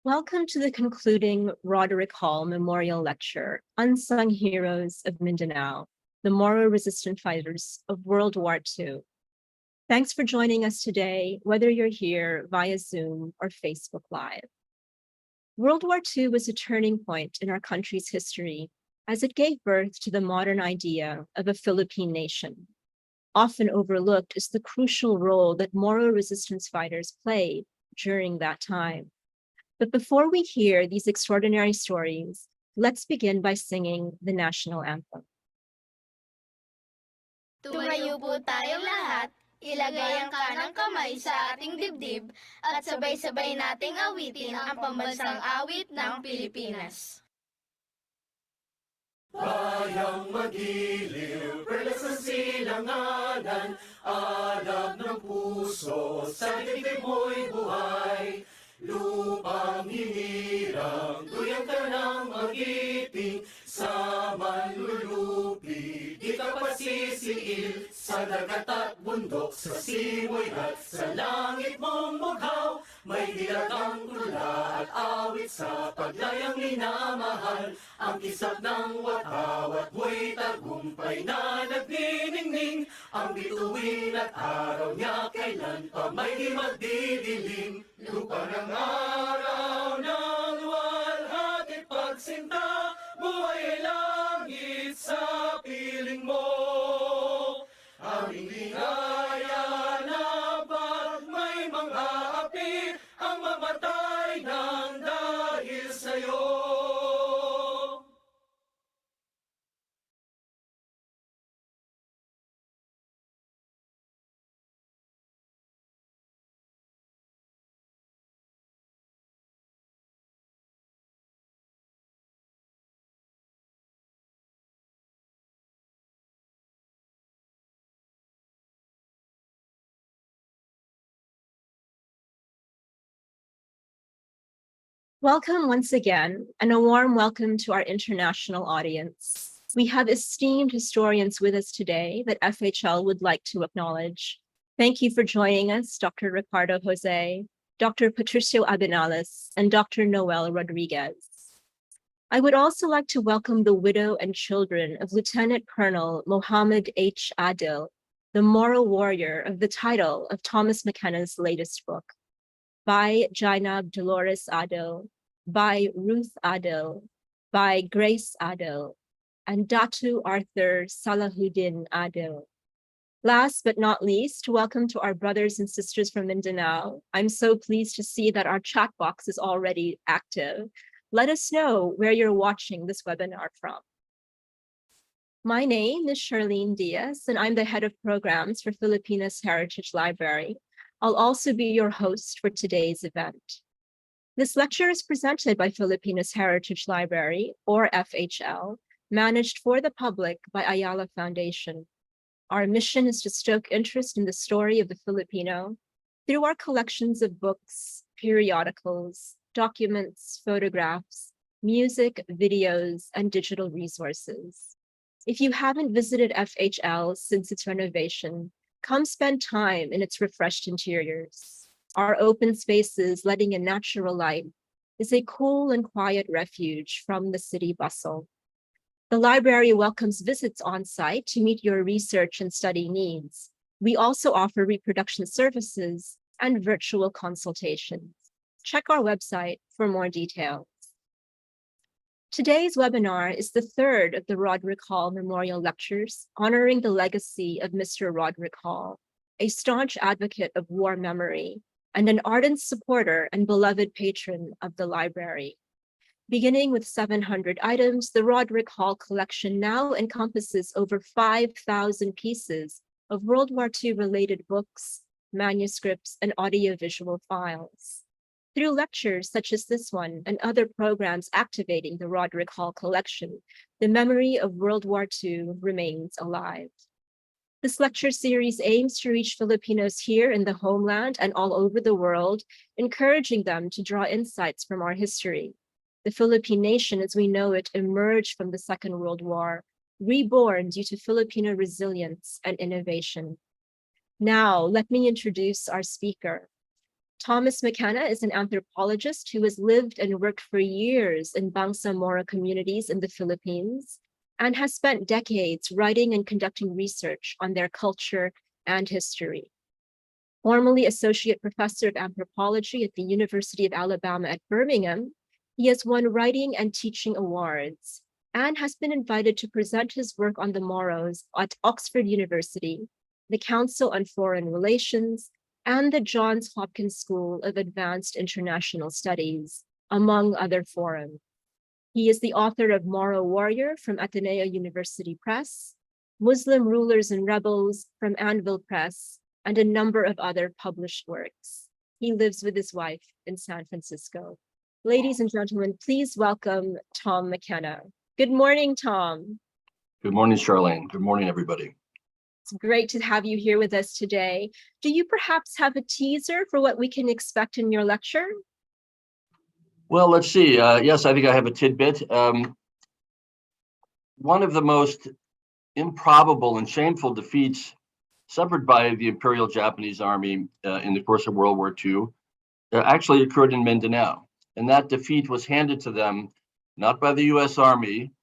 Welcome to the concluding Roderick Hall Memorial Lecture, Unsung Heroes of Mindanao, the Moro resistant fighters of World War II. Thanks for joining us today, whether you're here via Zoom or Facebook Live. World War II was a turning point in our country's history as it gave birth to the modern idea of a Philippine nation. Often overlooked is the crucial role that Moro resistance fighters played during that time. But before we hear these extraordinary stories, let's begin by singing the national anthem. Tumayo po tayong lahat, ilagay ang kanang kamay sa ating dibdib, at sabay-sabay nating awitin ang pambansang awit ng Pilipinas. Bayang magiliw, perlas ng silanganan, alab ng puso, sa dibdib mo'y buhay. Lupang hinirang, tuyang ka ng magiting, sa manlulupi, di ka pasisiil, sa dagat at bundok, sa simoy at sa langit mong mughaw, may dilagang tula at awit sa paglayang minamahal, ang kisap ng watawat mo'y tagumpay na nagniningning, ang bituin at araw niya kailan pa may di magdidilim. Lupa ng araw ng luwalhati pagsinta, buhay ay langit sa piling mo. Aming ligaya na pag may mga api, ang mamatay ng dahil sa'yo. Welcome once again, and a warm welcome to our international audience. We have esteemed historians with us today that FHL would like to acknowledge. Thank you for joining us, Dr. Ricardo Jose, Dr. Patricio Abenales, and Dr. Noel Rodriguez. I would also like to welcome the widow and children of Lieutenant Colonel Mohammed H. Adil, the Moro Warrior of the title of Thomas McKenna's latest book, by Jainab Dolores Adil, by Ruth Adil, by Grace Adil, and Datu Arthur Salahuddin Adil. Last but not least, welcome to our brothers and sisters from Mindanao. I'm so pleased to see that our chat box is already active. Let us know where you're watching this webinar from. My name is Charlene Diaz, and I'm the head of programs for Filipinas Heritage Library. I'll also be your host for today's event. This lecture is presented by Filipinas Heritage Library, or FHL, managed for the public by Ayala Foundation. Our mission is to stoke interest in the story of the Filipino through our collections of books, periodicals, documents, photographs, music, videos, and digital resources. If you haven't visited FHL since its renovation, come spend time in its refreshed interiors. Our open spaces letting in natural light is a cool and quiet refuge from the city bustle. The library welcomes visits on site to meet your research and study needs. We also offer reproduction services and virtual consultations. Check our website for more details. Today's webinar is the third of the Roderick Hall Memorial Lectures, honoring the legacy of Mr. Roderick Hall, a staunch advocate of war memory and an ardent supporter and beloved patron of the library. Beginning with 700 items, the Roderick Hall collection now encompasses over 5,000 pieces of World War II related books, manuscripts, and audiovisual files. Through lectures such as this one and other programs activating the Roderick Hall collection, the memory of World War II remains alive. This lecture series aims to reach Filipinos here in the homeland and all over the world, encouraging them to draw insights from our history. The Philippine nation as we know it emerged from the Second World War, reborn due to Filipino resilience and innovation. Now, let me introduce our speaker. Thomas McKenna is an anthropologist who has lived and worked for years in Bangsamoro communities in the Philippines and has spent decades writing and conducting research on their culture and history. Formerly Associate Professor of Anthropology at the University of Alabama at Birmingham, he has won writing and teaching awards and has been invited to present his work on the Moros at Oxford University, the Council on Foreign Relations, and the Johns Hopkins School of Advanced International Studies, among other forums. He is the author of Moro Warrior from Ateneo University Press, Muslim Rulers and Rebels from Anvil Press, and a number of other published works. He lives with his wife in San Francisco. Ladies and gentlemen, please welcome Tom McKenna. Good morning, Tom. Good morning, Charlene. Good morning, everybody. It's great to have you here with us today. Do you perhaps have a teaser for what we can expect in your lecture? Well, let's see. Yes, I think I have a tidbit. One of the most improbable and shameful defeats suffered by the Imperial Japanese Army in the course of World War II actually occurred in Mindanao. And that defeat was handed to them not by the US Army,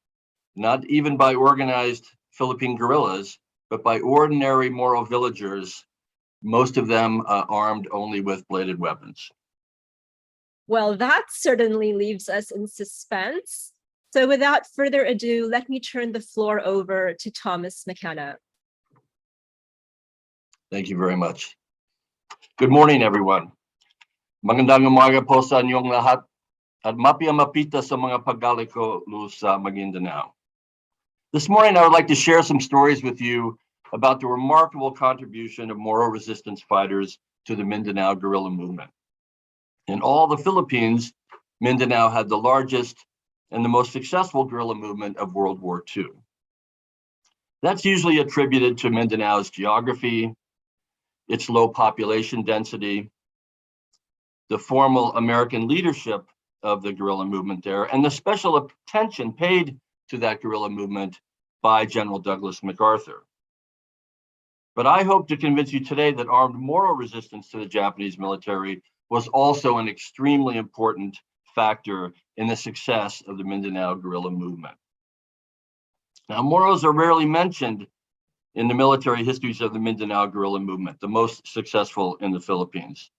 not even by organized Philippine guerrillas, but by ordinary Moro villagers, most of them armed only with bladed weapons. Well, that certainly leaves us in suspense. So without further ado, let me turn the floor over to Thomas McKenna. Thank you very much. Good morning, everyone. Magandang umaga po sa inyong lahat at mapita sa mga paggaliko sa Maguindanao. This morning, I would like to share some stories with you about the remarkable contribution of Moro resistance fighters to the Mindanao guerrilla movement. In all the Philippines, Mindanao had the largest and the most successful guerrilla movement of World War II. That's usually attributed to Mindanao's geography, its low population density, the formal American leadership of the guerrilla movement there, and the special attention paid to that guerrilla movement by General Douglas MacArthur. But I hope to convince you today that armed Moro resistance to the Japanese military was also an extremely important factor in the success of the Mindanao guerrilla movement. Now, Moros are rarely mentioned in the military histories of the Mindanao guerrilla movement, the most successful in the Philippines.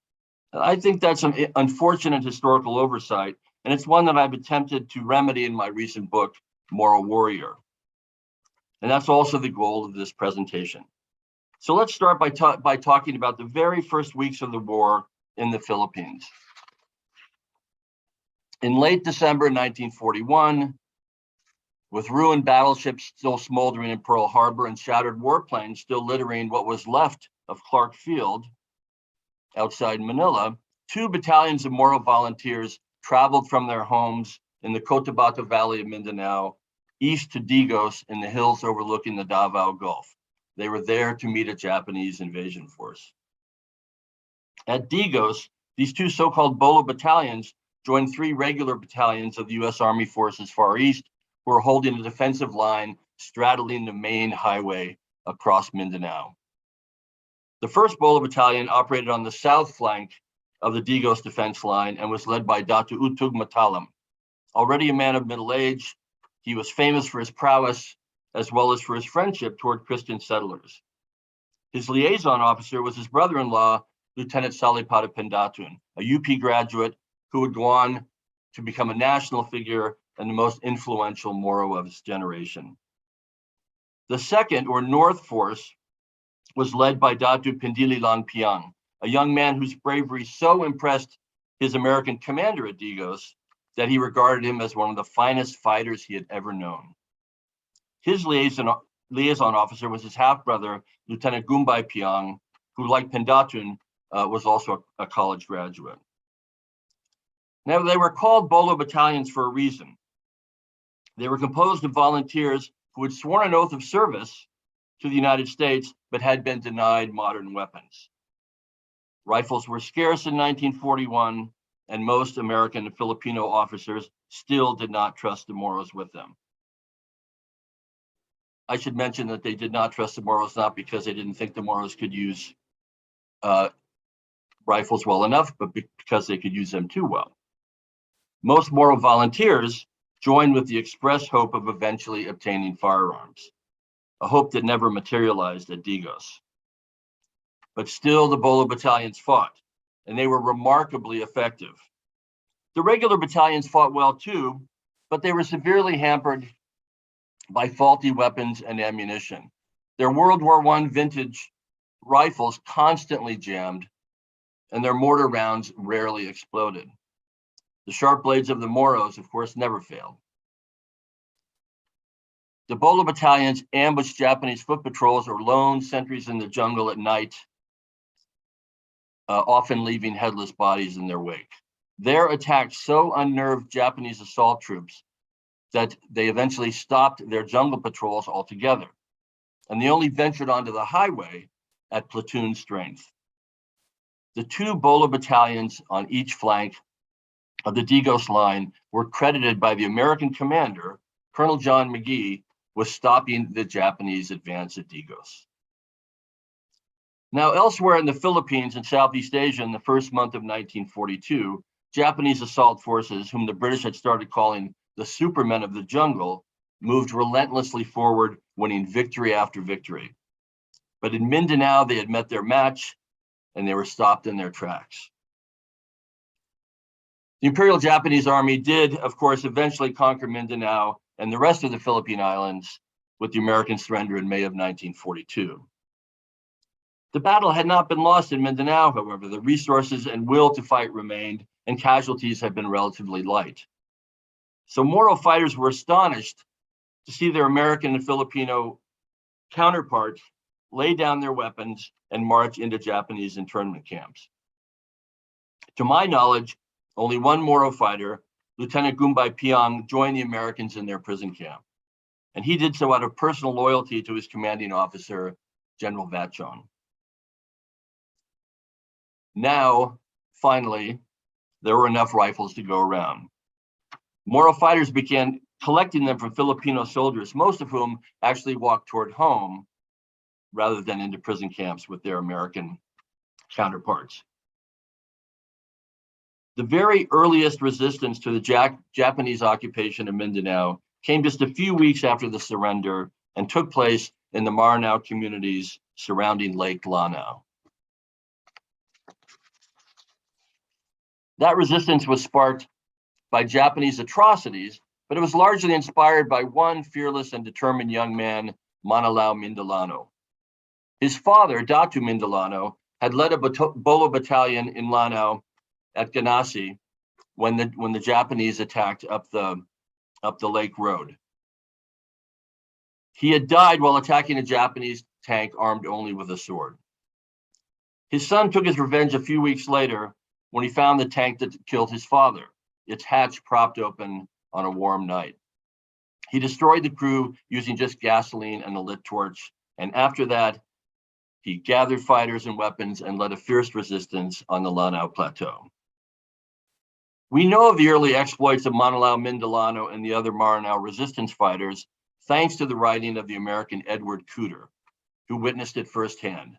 I think that's an unfortunate historical oversight, and it's one that I've attempted to remedy in my recent book, Moro Warrior. And that's also the goal of this presentation. So let's start by talking about the very first weeks of the war in the Philippines. In late December 1941, with ruined battleships still smoldering in Pearl Harbor and shattered warplanes still littering what was left of Clark Field outside Manila, 2 battalions of Moro volunteers traveled from their homes in the Cotabato Valley of Mindanao east to Digos in the hills overlooking the Davao Gulf. They were there to meet a Japanese invasion force. At Digos, these 2 so-called Bolo Battalions joined 3 regular battalions of the US Army Forces Far East, who were holding a defensive line straddling the main highway across Mindanao. The 1st Bolo Battalion operated on the south flank of the Digos defense line and was led by Datu Utug Matalam. Already a man of middle age, he was famous for his prowess as well as for his friendship toward Christian settlers. His liaison officer was his brother-in-law, Lieutenant Salipada Pendatun, a UP graduate who would go on to become a national figure and the most influential Moro of his generation. The 2nd, or North Force, was led by Datu Pindililang Piang, a young man whose bravery so impressed his American commander at Digos that he regarded him as one of the finest fighters he had ever known. His liaison officer was his half-brother, Lieutenant Gumbay Piang, who, like Pendatun, was also a college graduate. Now, they were called Bolo Battalions for a reason. They were composed of volunteers who had sworn an oath of service to the United States, but had been denied modern weapons. Rifles were scarce in 1941, and most American and Filipino officers still did not trust the Moros with them. I should mention that they did not trust the Moros, not because they didn't think the Moros could use rifles well enough, but because they could use them too well. Most Moro volunteers joined with the express hope of eventually obtaining firearms, a hope that never materialized at Digos. But still, the Bolo Battalions fought, and they were remarkably effective. The regular battalions fought well too, but they were severely hampered by faulty weapons and ammunition. Their World War I vintage rifles constantly jammed, and their mortar rounds rarely exploded. The sharp blades of the Moros, of course, never failed. The Bolo Battalions ambushed Japanese foot patrols or lone sentries in the jungle at night, often leaving headless bodies in their wake. Their attacks so unnerved Japanese assault troops that they eventually stopped their jungle patrols altogether, and they only ventured onto the highway at platoon strength. The two Bolo battalions on each flank of the Digos line were credited by the American commander, Colonel John McGee, with stopping the Japanese advance at Digos. Now, elsewhere in the Philippines and Southeast Asia in the first month of 1942, Japanese assault forces, whom the British had started calling the Supermen of the Jungle, moved relentlessly forward, winning victory after victory. But in Mindanao, they had met their match, and they were stopped in their tracks. The Imperial Japanese Army did, of course, eventually conquer Mindanao and the rest of the Philippine Islands with the American surrender in May of 1942. The battle had not been lost in Mindanao, however. The resources and will to fight remained, and casualties had been relatively light. So Moro fighters were astonished to see their American and Filipino counterparts lay down their weapons and march into Japanese internment camps. To my knowledge, only one Moro fighter, Lieutenant Gumbay Piang, joined the Americans in their prison camp. And he did so out of personal loyalty to his commanding officer, General Vachon. Now, finally, there were enough rifles to go around. Moro fighters began collecting them from Filipino soldiers, most of whom actually walked toward home rather than into prison camps with their American counterparts. The very earliest resistance to the Japanese occupation of Mindanao came just a few weeks after the surrender and took place in the Maranao communities surrounding Lake Lanao. That resistance was sparked by Japanese atrocities, but it was largely inspired by one fearless and determined young man, Manilao Mindalano. His father, Datu Mindalano, had led a Bolo battalion in Lanao at Ganasi when the Japanese attacked up the lake road. He had died while attacking a Japanese tank armed only with a sword. His son took his revenge a few weeks later when he found the tank that killed his father, its hatch propped open on a warm night. He destroyed the crew using just gasoline and a lit torch, and after that, he gathered fighters and weapons and led a fierce resistance on the Lanao Plateau. We know of the early exploits of Manilao Mindalano and the other Maranao resistance fighters, thanks to the writing of the American Edward Cooter, who witnessed it firsthand.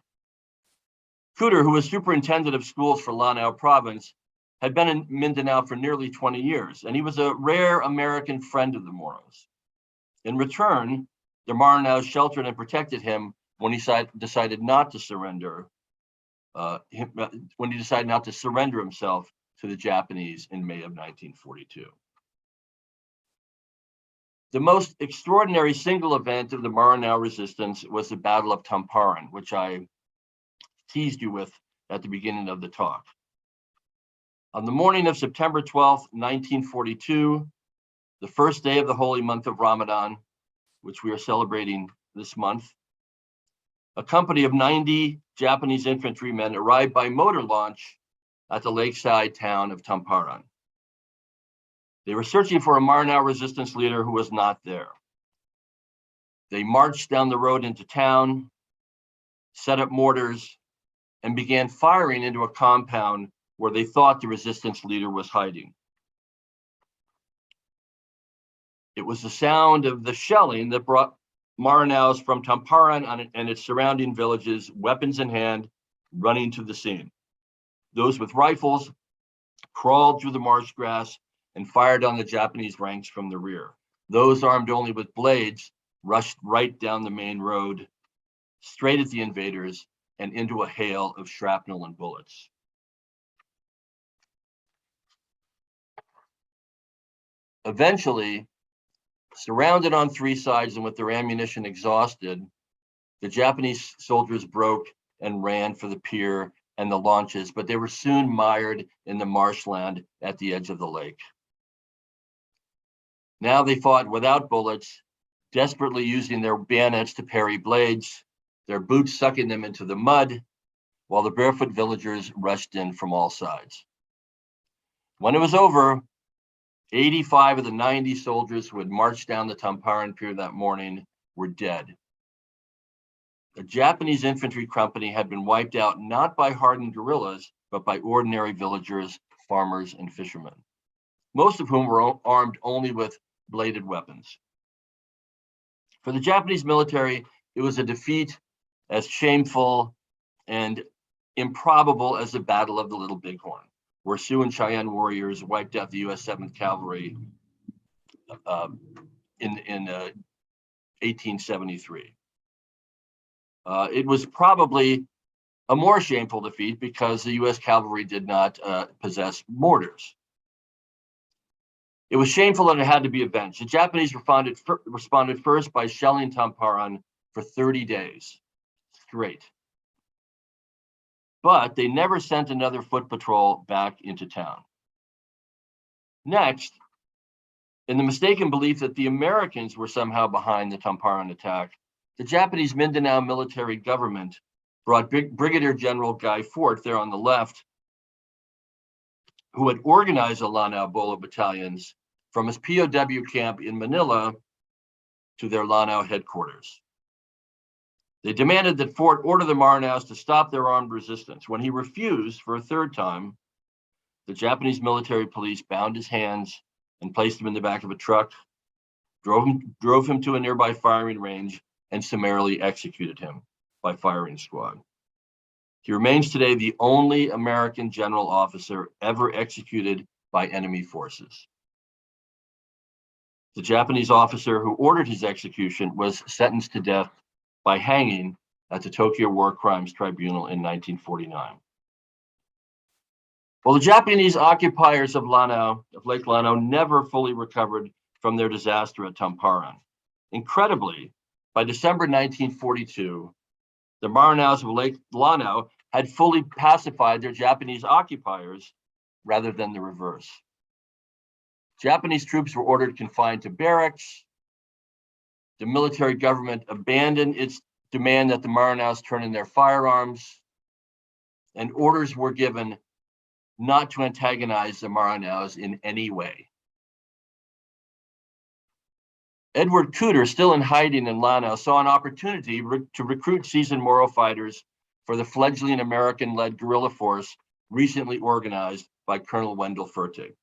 Cooter, who was superintendent of schools for Lanao province, had been in Mindanao for nearly 20 years, and he was a rare American friend of the Moros. In return, the Maranaos sheltered and protected him when he decided not to surrender himself to the Japanese in May of 1942. The most extraordinary single event of the Maranao resistance was the Battle of Tamparan, which I teased you with at the beginning of the talk. On the morning of September 12th, 1942, the first day of the holy month of Ramadan, which we are celebrating this month, a company of 90 Japanese infantrymen arrived by motor launch at the lakeside town of Tamparan. They were searching for a Maranao resistance leader who was not there. They marched down the road into town, set up mortars, and began firing into a compound where they thought the resistance leader was hiding. It was the sound of the shelling that brought Maranaos from Tamparan and its surrounding villages, weapons in hand, running to the scene. Those with rifles crawled through the marsh grass and fired on the Japanese ranks from the rear. Those armed only with blades rushed right down the main road, straight at the invaders and into a hail of shrapnel and bullets. Eventually, surrounded on three sides and with their ammunition exhausted, the Japanese soldiers broke and ran for the pier and the launches, but they were soon mired in the marshland at the edge of the lake. Now they fought without bullets, desperately using their bayonets to parry blades, their boots sucking them into the mud, while the barefoot villagers rushed in from all sides. When it was over, 85 of the 90 soldiers who had marched down the Tamparan Pier that morning were dead. A Japanese infantry company had been wiped out not by hardened guerrillas, but by ordinary villagers, farmers, and fishermen, most of whom were armed only with bladed weapons. For the Japanese military, it was a defeat as shameful and improbable as the Battle of the Little Bighorn, where Sioux and Cheyenne warriors wiped out the U.S. 7th Cavalry in 1873. It was probably a more shameful defeat because the U.S. cavalry did not possess mortars. It was shameful that it had to be avenged. The Japanese responded first by shelling Tamparan for 30 days straight. But they never sent another foot patrol back into town. Next, in the mistaken belief that the Americans were somehow behind the Tamparan attack, the Japanese Mindanao military government brought Brigadier General Guy Fort, there on the left, who had organized the Lanao Bolo Battalions from his POW camp in Manila to their Lanao headquarters. They demanded that Fort order the Maranaos to stop their armed resistance. When he refused for a third time, the Japanese military police bound his hands and placed him in the back of a truck, drove him to a nearby firing range, and summarily executed him by firing squad. He remains today the only American general officer ever executed by enemy forces. The Japanese officer who ordered his execution was sentenced to death by hanging at the Tokyo War Crimes Tribunal in 1949. Well, the Japanese occupiers of Lake Lanao, never fully recovered from their disaster at Tamparan. Incredibly, by December 1942, the Maranaos of Lake Lanao had fully pacified their Japanese occupiers rather than the reverse. Japanese troops were ordered confined to barracks. The military government abandoned its demand that the Maranaos turn in their firearms, and orders were given not to antagonize the Maranaos in any way. Edward Cooter, still in hiding in Lanao, saw an opportunity to recruit seasoned Moro fighters for the fledgling American-led guerrilla force recently organized by Colonel Wendell Fertig.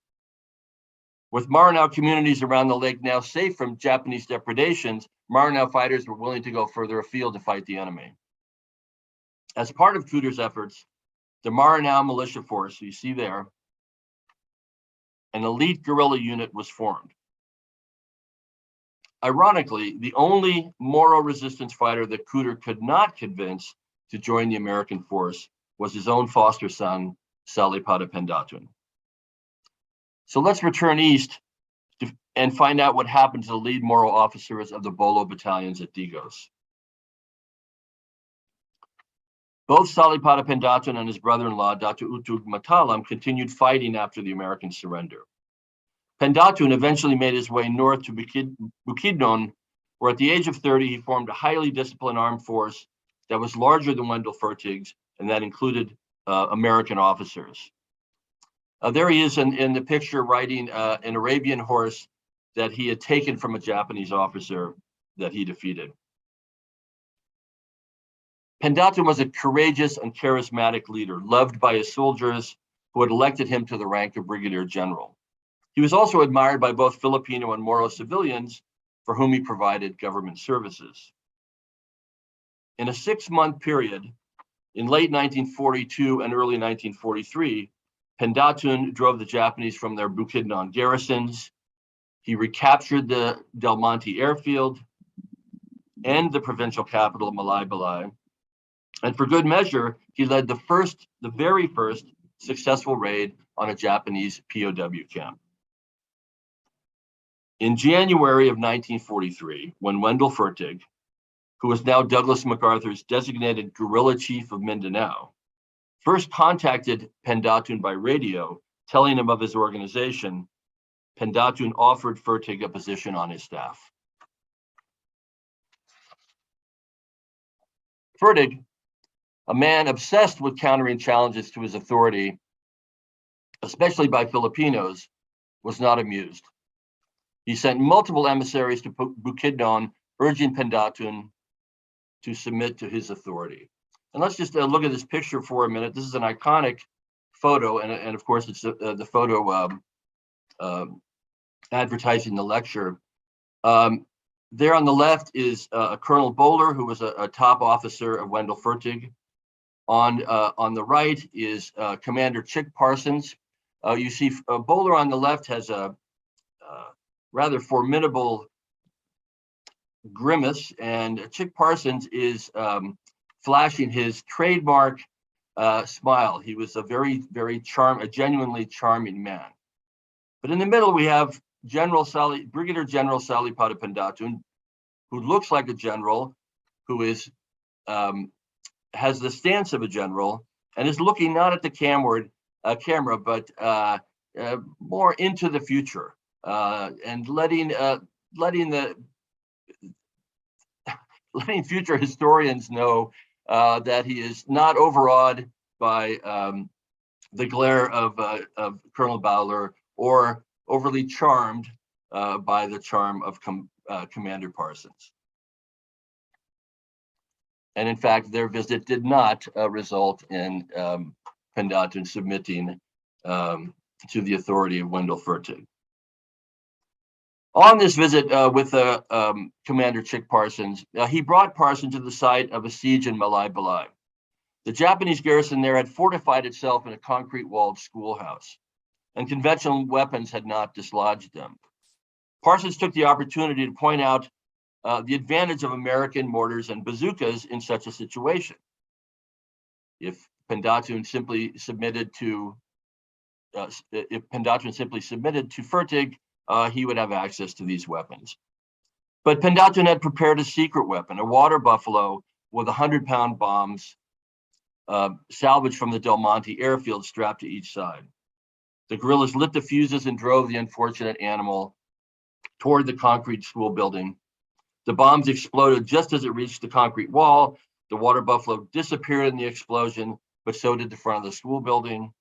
With Maranao communities around the lake now safe from Japanese depredations, Maranao fighters were willing to go further afield to fight the enemy. As part of Cooter's efforts, the Maranao militia force, you see there, an elite guerrilla unit was formed. Ironically, the only Moro resistance fighter that Cooter could not convince to join the American force was his own foster son, Salipada Pendatun. So let's return east and find out what happened to the lead Moro officers of the Bolo Battalions at Digos. Both Salipada Pendatun and his brother-in-law, Datu Utug Matalam, continued fighting after the American surrender. Pendatun eventually made his way north to Bukidnon, where at the age of 30, he formed a highly disciplined armed force that was larger than Wendell Fertig's, and that included American officers. There he is in the picture riding an Arabian horse that he had taken from a Japanese officer that he defeated. Pendatun was a courageous and charismatic leader, loved by his soldiers who had elected him to the rank of brigadier general. He was also admired by both Filipino and Moro civilians for whom he provided government services. In a 6-month period, In late 1942 and early 1943, Pendatun drove the Japanese from their Bukidnon garrisons. He recaptured the Del Monte airfield and the provincial capital of Malaybalay. And for good measure, he led the very first successful raid on a Japanese POW camp. In January of 1943, when Wendell Fertig, who is now Douglas MacArthur's designated guerrilla chief of Mindanao, first contacted Pendatun by radio, telling him of his organization, Pendatun offered Fertig a position on his staff. Fertig, a man obsessed with countering challenges to his authority, especially by Filipinos, was not amused. He sent multiple emissaries to Bukidnon, urging Pendatun to submit to his authority. And let's just look at this picture for a minute. This is an iconic photo, and of course, it's the photo advertising the lecture. There on the left is Colonel Bowler, who was a top officer of Wendell Fertig. On the right is Commander Chick Parsons. You see Bowler on the left has a rather formidable grimace, and Chick Parsons is flashing his trademark smile. He was a very genuinely charming man. But in the middle, we have Brigadier General Salipada Pendatun, who looks like a general, who is has the stance of a general, and is looking not at the camera, but more into the future, and letting future historians know that he is not overawed by the glare of Colonel Bowler, or overly charmed by the charm of Commander Parsons. And in fact, their visit did not result in Pendatun submitting to the authority of Wendell Fertig. On this visit with Commander Chick Parsons, he brought Parsons to the site of a siege in Malaybalay. The Japanese garrison there had fortified itself in a concrete walled schoolhouse, and conventional weapons had not dislodged them. Parsons took the opportunity to point out the advantage of American mortars and bazookas in such a situation. If Pendatun simply submitted to Fertig, he would have access to these weapons. But Pendatun had prepared a secret weapon, a water buffalo with 100-pound bombs salvaged from the Del Monte airfield strapped to each side. The guerrillas lit the fuses and drove the unfortunate animal toward the concrete school building. The bombs exploded just as it reached the concrete wall. The water buffalo disappeared in the explosion, but so did the front of the school building.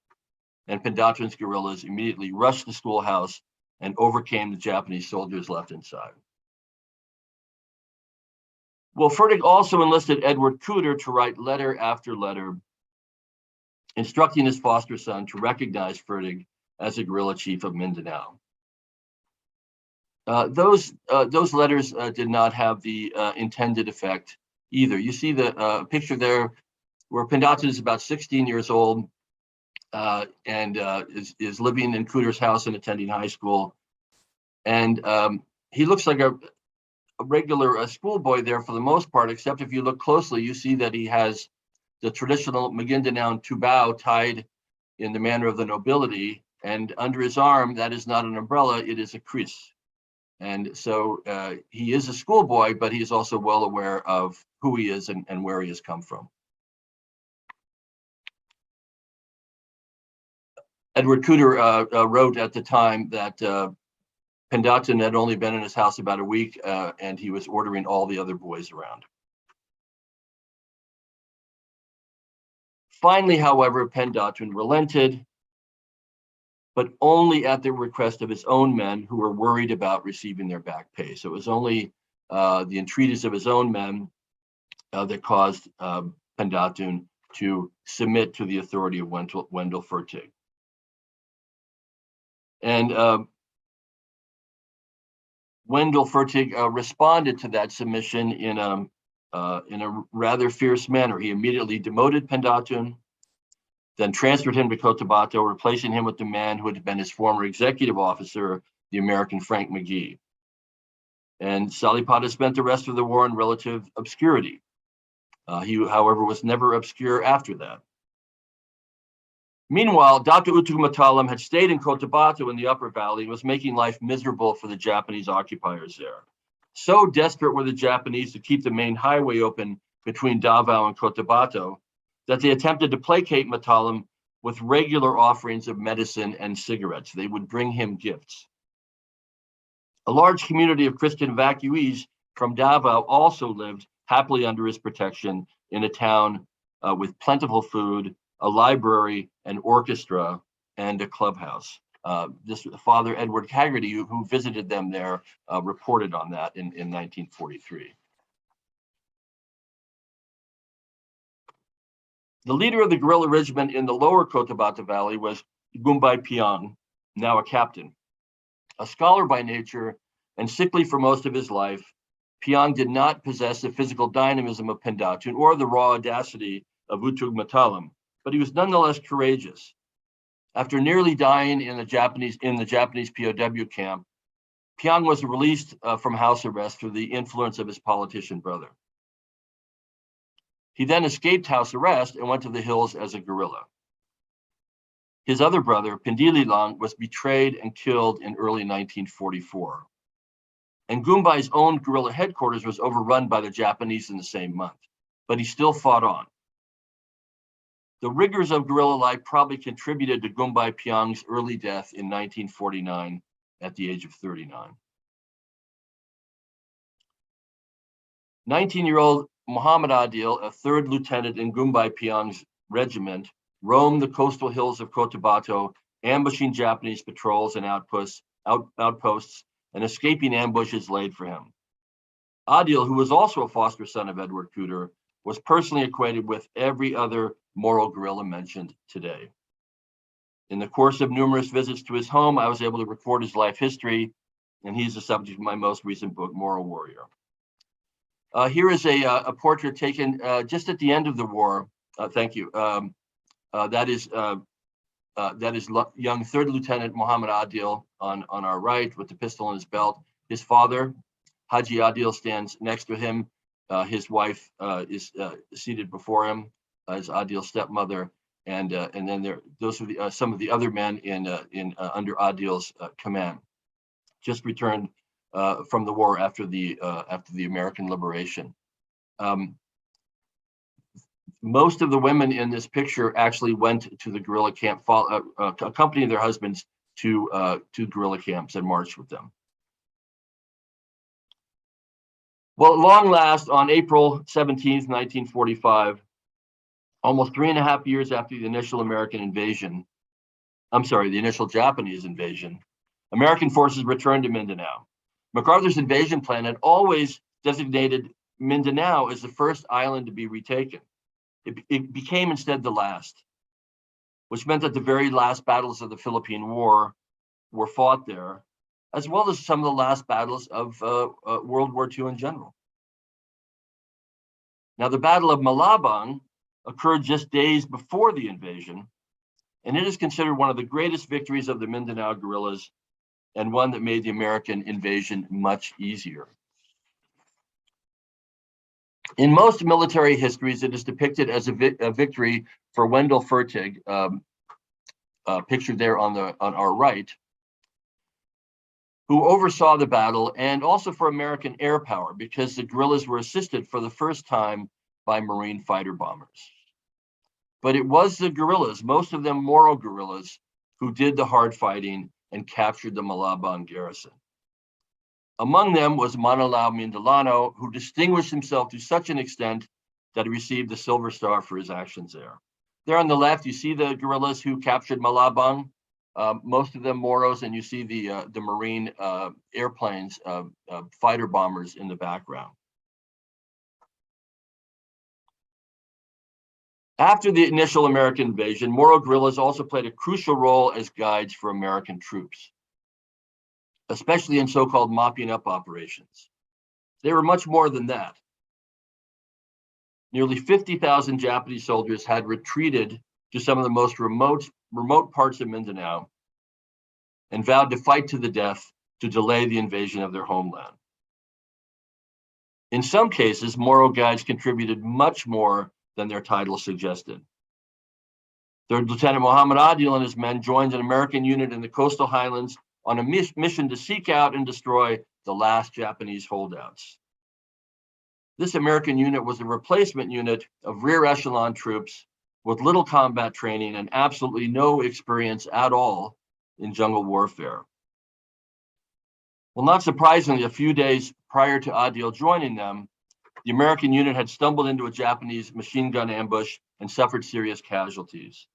And Pendatun's guerrillas immediately rushed the schoolhouse and overcame the Japanese soldiers left inside. Well, Fertig also enlisted Edward Cooter to write letter after letter, instructing his foster son to recognize Fertig as a guerrilla chief of Mindanao. Those letters did not have the intended effect either. You see the picture there where Pendatun is about 16 years old and is living in Cooter's house and attending high school. And he looks like a regular schoolboy there for the most part, except if you look closely, you see that he has the traditional Maguindanao tubao tied in the manner of the nobility. And under his arm, that is not an umbrella, it is a kris. And so he is a schoolboy, but he is also well aware of who he is and where he has come from. Edward Cooter wrote at the time that Pendatun had only been in his house about a week, and he was ordering all the other boys around. Finally, however, Pendatun relented, but only at the request of his own men who were worried about receiving their back pay. So it was only the entreaties of his own men that caused Pendatun to submit to the authority of Wendell Fertig. And Wendell Fertig responded to that submission in in a rather fierce manner. He immediately demoted Pendatun, then transferred him to Cotabato, replacing him with the man who had been his former executive officer, the American Frank McGee. And Salipada spent the rest of the war in relative obscurity. He, however, was never obscure after that. Meanwhile, Dr. Withdrew had stayed in Cotabato in the Upper Valley and was making life miserable for the Japanese occupiers there. So desperate were the Japanese to keep the main highway open between Davao and Cotabato that they attempted to placate Matalam with regular offerings of medicine and cigarettes. They would bring him gifts. A large community of Christian evacuees from Davao also lived happily under his protection in a town with plentiful food, a library, an orchestra, and a clubhouse. This Father Edward Haggerty, who visited them there, reported on that in 1943. The leader of the guerrilla regiment in the lower Cotabato Valley was Gumbay Piang, now a captain. A scholar by nature and sickly for most of his life, Piang did not possess the physical dynamism of Pendatun or the raw audacity of Withdrew Matalam, but he was nonetheless courageous. After nearly dying in the Japanese POW camp, Piang was released from house arrest through the influence of his politician brother. He then escaped house arrest and went to the hills as a guerrilla. His other brother, Pindililang, was betrayed and killed in early 1944. And Gumbay's own guerrilla headquarters was overrun by the Japanese in the same month, but he still fought on. The rigors of guerrilla life probably contributed to Gumbay Piang's early death in 1949 at the age of 39. 19-year-old Muhammad Adil, a third lieutenant in Gumbay Piang's regiment, roamed the coastal hills of Cotabato, ambushing Japanese patrols and outposts, and escaping ambushes laid for him. Adil, who was also a foster son of Edward Cooter, was personally acquainted with every other Moro guerrilla mentioned today. In the course of numerous visits to his home, I was able to record his life history, and he's the subject of my most recent book, Moro Warrior. Here is a portrait taken just at the end of the war. Thank you. That is young third lieutenant Muhammad Adil on our right with the pistol in his belt. His father, Haji Adil, stands next to him. His wife is seated before him, as Adil's stepmother, and then those are some of the other men under Adil's command. Just returned from the war after the American liberation. Most of the women in this picture actually went to the guerrilla camp, accompanying their husbands to guerrilla camps and marched with them. Well, at long last, on April 17th, 1945, almost 3.5 years after the initial the initial Japanese invasion, American forces returned to Mindanao. MacArthur's invasion plan had always designated Mindanao as the first island to be retaken. It became instead the last, which meant that the very last battles of the Philippine War were fought there, as well as some of the last battles of World War II in general. Now, the Battle of Malabang occurred just days before the invasion, and it is considered one of the greatest victories of the Mindanao guerrillas and one that made the American invasion much easier. In most military histories, it is depicted as a victory for Wendell Fertig, pictured there on our right, who oversaw the battle, and also for American air power, because the guerrillas were assisted for the first time by Marine fighter bombers. But it was the guerrillas, most of them Moro guerrillas, who did the hard fighting and captured the Malabang garrison. Among them was Manilao Mindanao, who distinguished himself to such an extent that he received the Silver Star for his actions there. There on the left, you see the guerrillas who captured Malabang, most of them Moros, and you see the Marine airplanes, fighter bombers in the background. After the initial American invasion, Moro guerrillas also played a crucial role as guides for American troops, especially in so-called mopping up operations. They were much more than that. nearly 50,000 Japanese soldiers had retreated to some of the most remote parts of Mindanao and vowed to fight to the death to delay the invasion of their homeland. In some cases, Moro guides contributed much more than their title suggested. Third Lieutenant Muhammad Adil and his men joined an American unit in the coastal highlands on a mission to seek out and destroy the last Japanese holdouts. This American unit was a replacement unit of rear echelon troops with little combat training and absolutely no experience at all in jungle warfare. Well, not surprisingly, a few days prior to Adil joining them, the American unit had stumbled into a Japanese machine gun ambush and suffered serious casualties.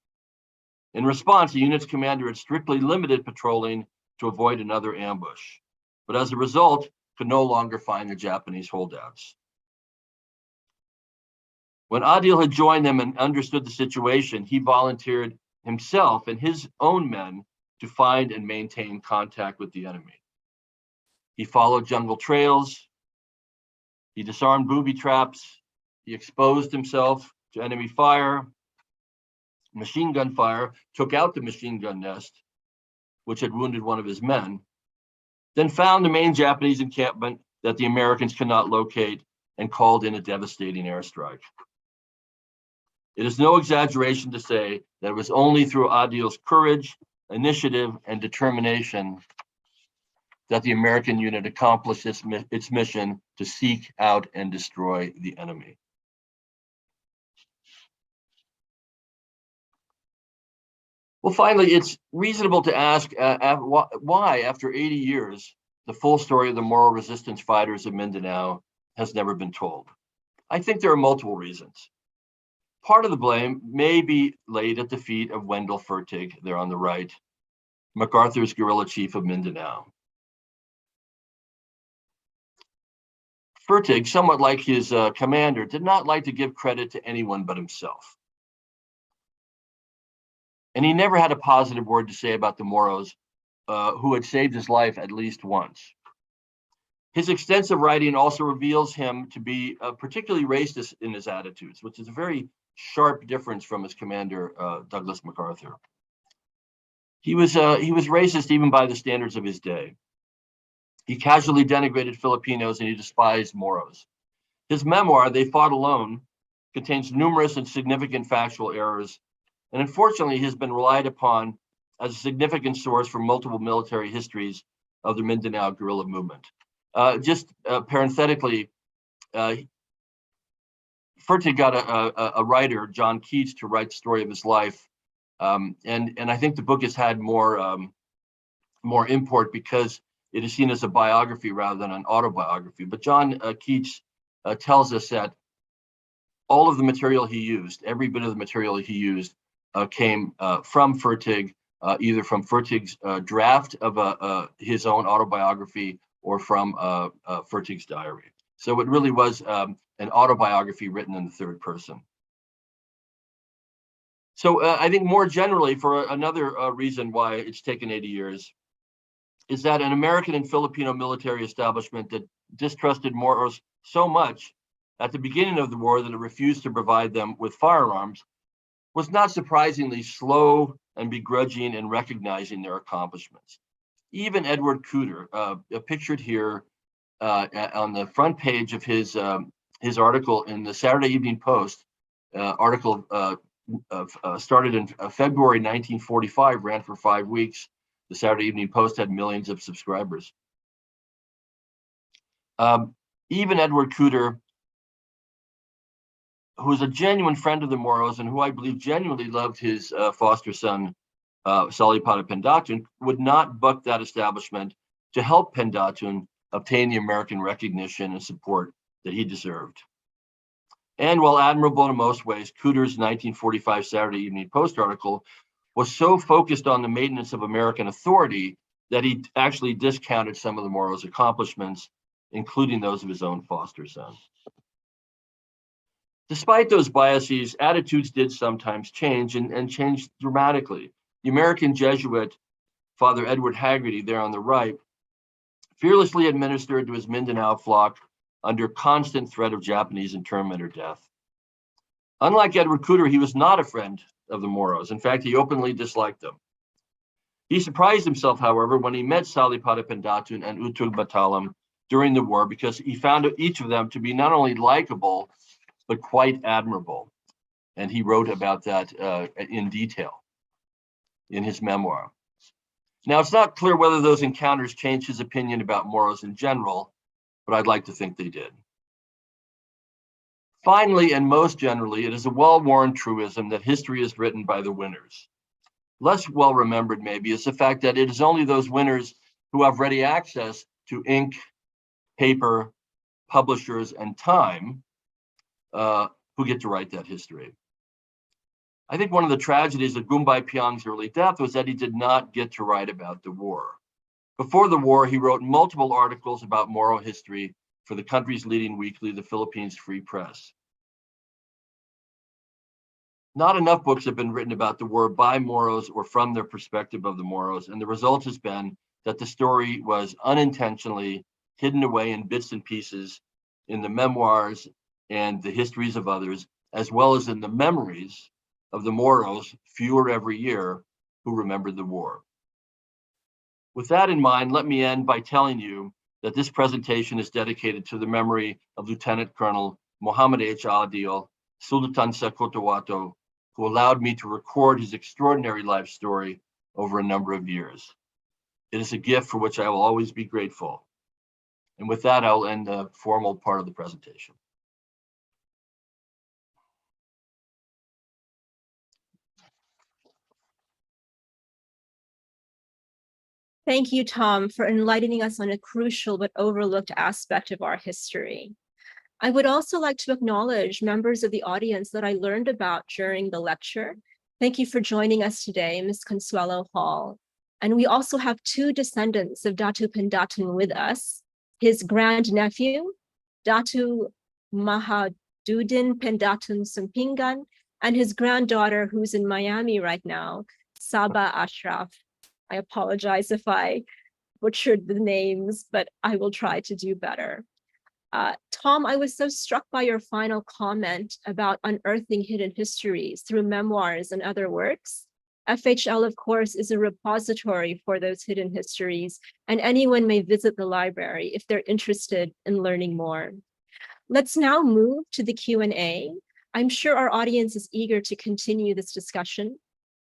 In response, the unit's commander had strictly limited patrolling to avoid another ambush, but as a result, could no longer find the Japanese holdouts. When Adil had joined them and understood the situation, he volunteered himself and his own men to find and maintain contact with the enemy. He followed jungle trails, he disarmed booby traps, he exposed himself to enemy fire, machine gun fire, took out the machine gun nest, which had wounded one of his men, then found the main Japanese encampment that the Americans could not locate and called in a devastating airstrike. It is no exaggeration to say that it was only through Adil's courage, initiative, and determination that the American unit accomplished its mission to seek out and destroy the enemy. Well, finally, it's reasonable to ask why, after 80 years, the full story of the Moro resistance fighters of Mindanao has never been told. I think there are multiple reasons. Part of the blame may be laid at the feet of Wendell Fertig, there on the right, MacArthur's guerrilla chief of Mindanao. Fertig, somewhat like his commander, did not like to give credit to anyone but himself. And he never had a positive word to say about the Moros, who had saved his life at least once. His extensive writing also reveals him to be particularly racist in his attitudes, which is a very sharp difference from his commander, Douglas MacArthur. He was racist even by the standards of his day. He casually denigrated Filipinos and he despised Moros. His memoir, They Fought Alone, contains numerous and significant factual errors, and unfortunately has been relied upon as a significant source for multiple military histories of the Mindanao guerrilla movement. Parenthetically, Fertig got a writer, John Keats, to write the story of his life, and I think the book has had more import because it is seen as a biography rather than an autobiography. But John Keats tells us that all of the material he used, every bit of the material he used, came from Fertig, either from Fertig's draft of his own autobiography or from Fertig's diary. So it really was an autobiography written in the third person. So I think more generally, for another reason why it's taken 80 years, is that an American and Filipino military establishment that distrusted Moros so much at the beginning of the war that it refused to provide them with firearms was not surprisingly slow and begrudging in recognizing their accomplishments. Even Edward Cooter, pictured here on the front page of his article in the Saturday Evening Post, article started in February 1945, ran for 5 weeks. The Saturday Evening Post had millions of subscribers. Even Edward Cooter, who is a genuine friend of the Moros and who I believe genuinely loved his foster son, Salipada Pendatun, would not buck that establishment to help Pendatun obtain the American recognition and support that he deserved. And while admirable in most ways, Cooter's 1945 Saturday Evening Post article was so focused on the maintenance of American authority that he actually discounted some of the Moros' accomplishments, including those of his own foster son. Despite those biases, attitudes did sometimes change and changed dramatically. The American Jesuit, Father Edward Haggerty, there on the right, fearlessly administered to his Mindanao flock under constant threat of Japanese internment or death. Unlike Edward Cooter, he was not a friend of the Moros. In fact, he openly disliked them. He surprised himself, however, when he met Salipada Pendatun and Utug Batalam during the war, because he found each of them to be not only likable, but quite admirable. And he wrote about that in detail in his memoir. Now, it's not clear whether those encounters changed his opinion about Moros in general, but I'd like to think they did. Finally, and most generally, it is a well-worn truism that history is written by the winners. Less well remembered, maybe, is the fact that it is only those winners who have ready access to ink, paper, publishers, and time who get to write that history. I think one of the tragedies of Gumbay Piang's early death was that he did not get to write about the war. Before the war, he wrote multiple articles about Moro history for the country's leading weekly, the Philippines Free Press. Not enough books have been written about the war by Moros or from their perspective of the Moros, and the result has been that the story was unintentionally hidden away in bits and pieces in the memoirs and the histories of others, as well as in the memories of the Moros, fewer every year, who remembered the war. With that in mind, let me end by telling you that this presentation is dedicated to the memory of Lieutenant Colonel Muhammad H. Adil, Sultan sa Cotabato, who allowed me to record his extraordinary life story over a number of years. It is a gift for which I will always be grateful. And with that, I'll end the formal part of the presentation. Thank you, Tom, for enlightening us on a crucial but overlooked aspect of our history. I would also like to acknowledge members of the audience that I learned about during the lecture. Thank you for joining us today, Ms. Consuelo Hall. And we also have two descendants of Datu Pendatun with us, his grandnephew, Datu Mahadudin Pendatun Sumpingan, and his granddaughter, who's in Miami right now, Saba Ashraf. I apologize if I butchered the names, but I will try to do better. Tom, I was so struck by your final comment about unearthing hidden histories through memoirs and other works. FHL, of course, is a repository for those hidden histories, and anyone may visit the library if they're interested in learning more. Let's now move to the Q&A. I'm sure our audience is eager to continue this discussion.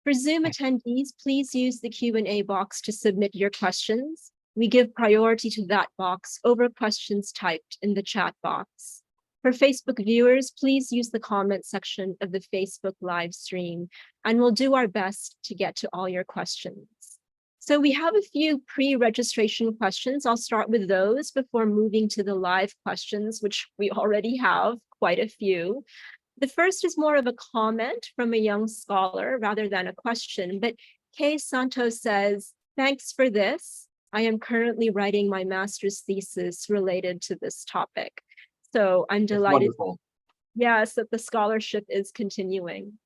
For Zoom attendees, please use the Q&A box to submit your questions. We give priority to that box over questions typed in the chat box. For Facebook viewers, please use the comment section of the Facebook live stream, and we'll do our best to get to all your questions. So we have a few pre-registration questions. I'll start with those before moving to the live questions, which we already have quite a few. The first is more of a comment from a young scholar rather than a question, but Kay Santos says, "Thanks for this. I am currently writing my master's thesis related to this topic." So I'm delighted, yes, that the scholarship is continuing.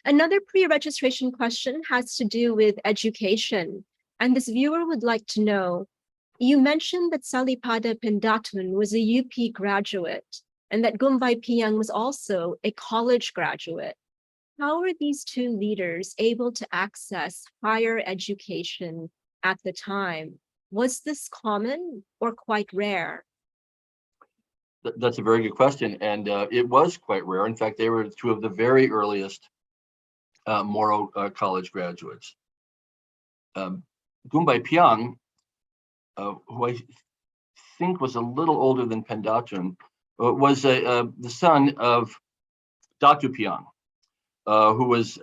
Another pre-registration question has to do with education. And this viewer would like to know, you mentioned that Salipada Pendatun was a UP graduate and that Gumbay Piang was also a college graduate. How were these two leaders able to access higher education at the time? Was this common or quite rare? That's a very good question, and it was quite rare. In fact, they were two of the very earliest Moro college graduates. Gumbay Piang, who I think was a little older than Pendatun, was the son of Datu Piang, who was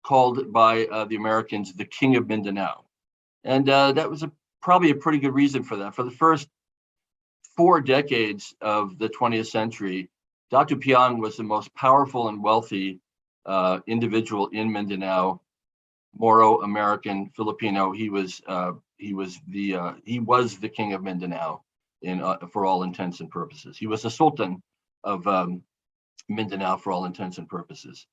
called by the Americans the King of Mindanao. And that was probably a pretty good reason for that. For the first 4 decades of the 20th century, Datu Piang was the most powerful and wealthy individual in Mindanao, Moro, American, Filipino. He was the King of Mindanao for all intents and purposes. He was the Sultan of Mindanao for all intents and purposes.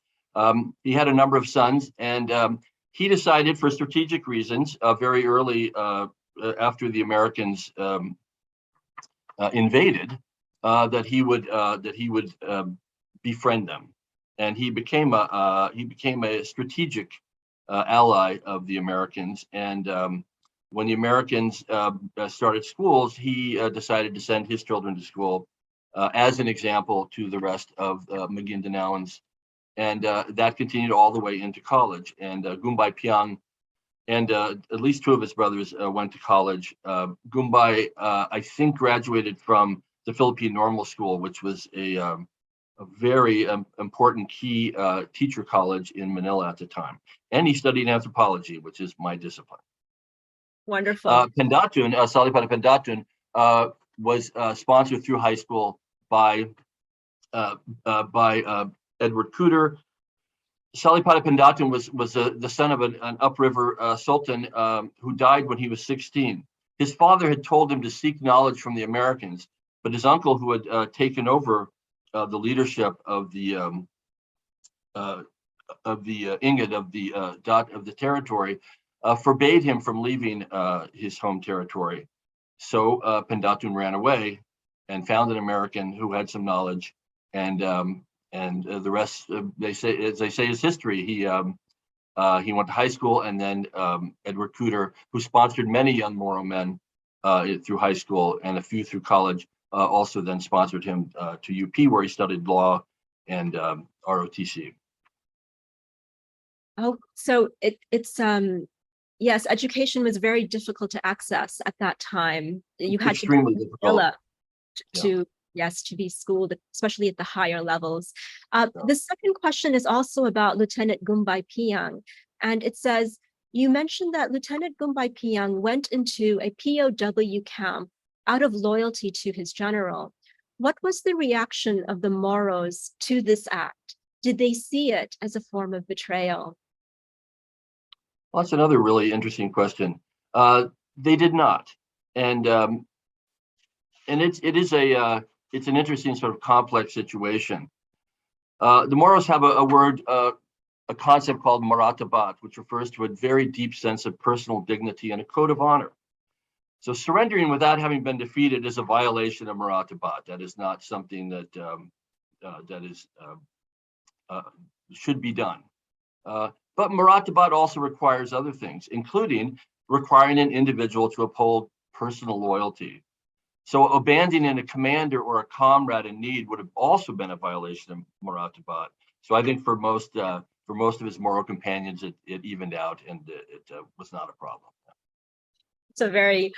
He had a number of sons, and he decided, for strategic reasons, very early after the Americans invaded, that he would befriend them, and he became a strategic ally of the Americans. And when the Americans started schools, he decided to send his children to school as an example to the rest of Magindanaoans. And that continued all the way into college. And Gumbay Piang and at least two of his brothers went to college. Gumbay, I think, graduated from the Philippine Normal School, which was a very important key teacher college in Manila at the time. And he studied anthropology, which is my discipline. Wonderful. Pendatun, Salipada Pendatun, was sponsored through high school by Edward Cooter. Salipada Pendatun was the son of an upriver sultan who died when he was 16. His father had told him to seek knowledge from the Americans, but his uncle, who had taken over the leadership of the Ingid of the territory, forbade him from leaving his home territory. So Pendatun ran away and found an American who had some knowledge, and the rest, they say is history. He went to high school, and then Edward Cooter, who sponsored many young Moro men through high school and a few through college, also then sponsored him to UP, where he studied law and ROTC. Oh, so it's yes, education was very difficult to access at that time. You had extremely to difficult to yes, to be schooled, especially at the higher levels. The second question is also about Lieutenant Gumbay Piang, and it says, you mentioned that Lieutenant Gumbay Piang went into a POW camp out of loyalty to his general. What was the reaction of the Moros to this act? Did they see it as a form of betrayal? Well, that's another really interesting question. They did not, and it's an interesting sort of complex situation. The Moros have a word, a concept called maratabat, which refers to a very deep sense of personal dignity and a code of honor. So surrendering without having been defeated is a violation of maratabat. That is not something that should be done. But maratabat also requires other things, including requiring an individual to uphold personal loyalty. So abandoning a commander or a comrade in need would have also been a violation of maratabat. So I think for most of his Moro companions, it evened out, and it was not a problem. It's a very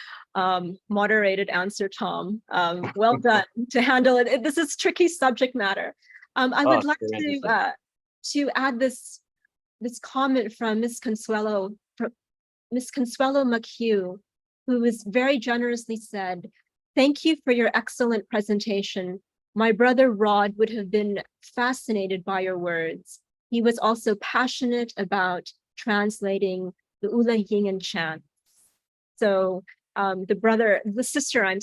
moderated answer, Tom. Well done to handle it. This is tricky subject matter. I would like to add this comment from Miss Consuelo McHugh, who was very generously said, "Thank you for your excellent presentation. My brother Rod would have been fascinated by your words. He was also passionate about translating the Ulahingan chants." So the sister of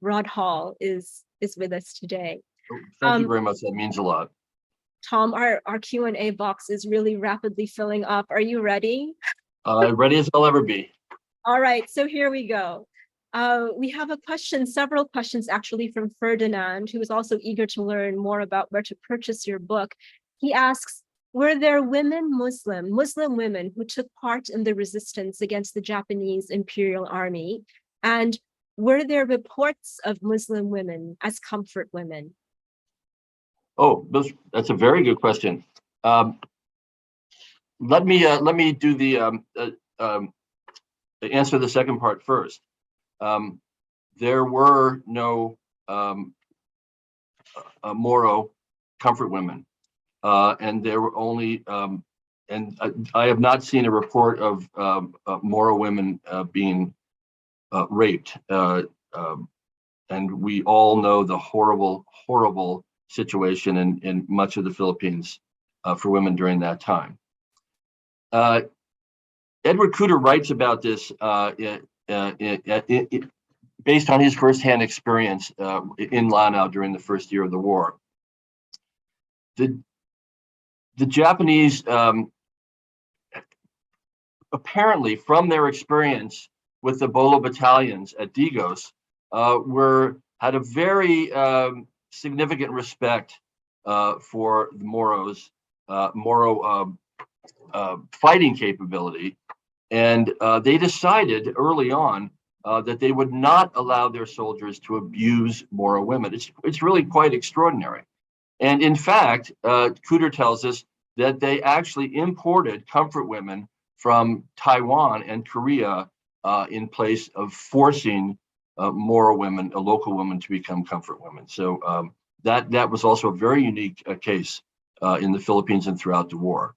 Rod Hall is with us today. Thank you very much. That means a lot. Tom, our Q&A box is really rapidly filling up. Are you ready? Ready as I'll ever be. All right, so here we go. We have several questions actually from Ferdinand, who is also eager to learn more about where to purchase your book. He asks, were there Muslim women who took part in the resistance against the Japanese Imperial Army? And were there reports of Muslim women as comfort women? Oh, that's a very good question. Let me do the answer the second part first. There were no Moro comfort women, and there were only, and I have not seen a report of Moro women being raped. And we all know the horrible situation in much of the Philippines for women during that time. Edward Cooter writes about this based on his firsthand experience in Lanao during the first year of the war. The Japanese, apparently from their experience with the Bolo Battalions at Digos, had a very significant respect for the Moros, Moro fighting capability. And they decided early on that they would not allow their soldiers to abuse Moro women. It's really quite extraordinary. And in fact, Cooter tells us that they actually imported comfort women from Taiwan and Korea in place of forcing Moro women, local women, to become comfort women. So that was also a very unique case in the Philippines and throughout the war.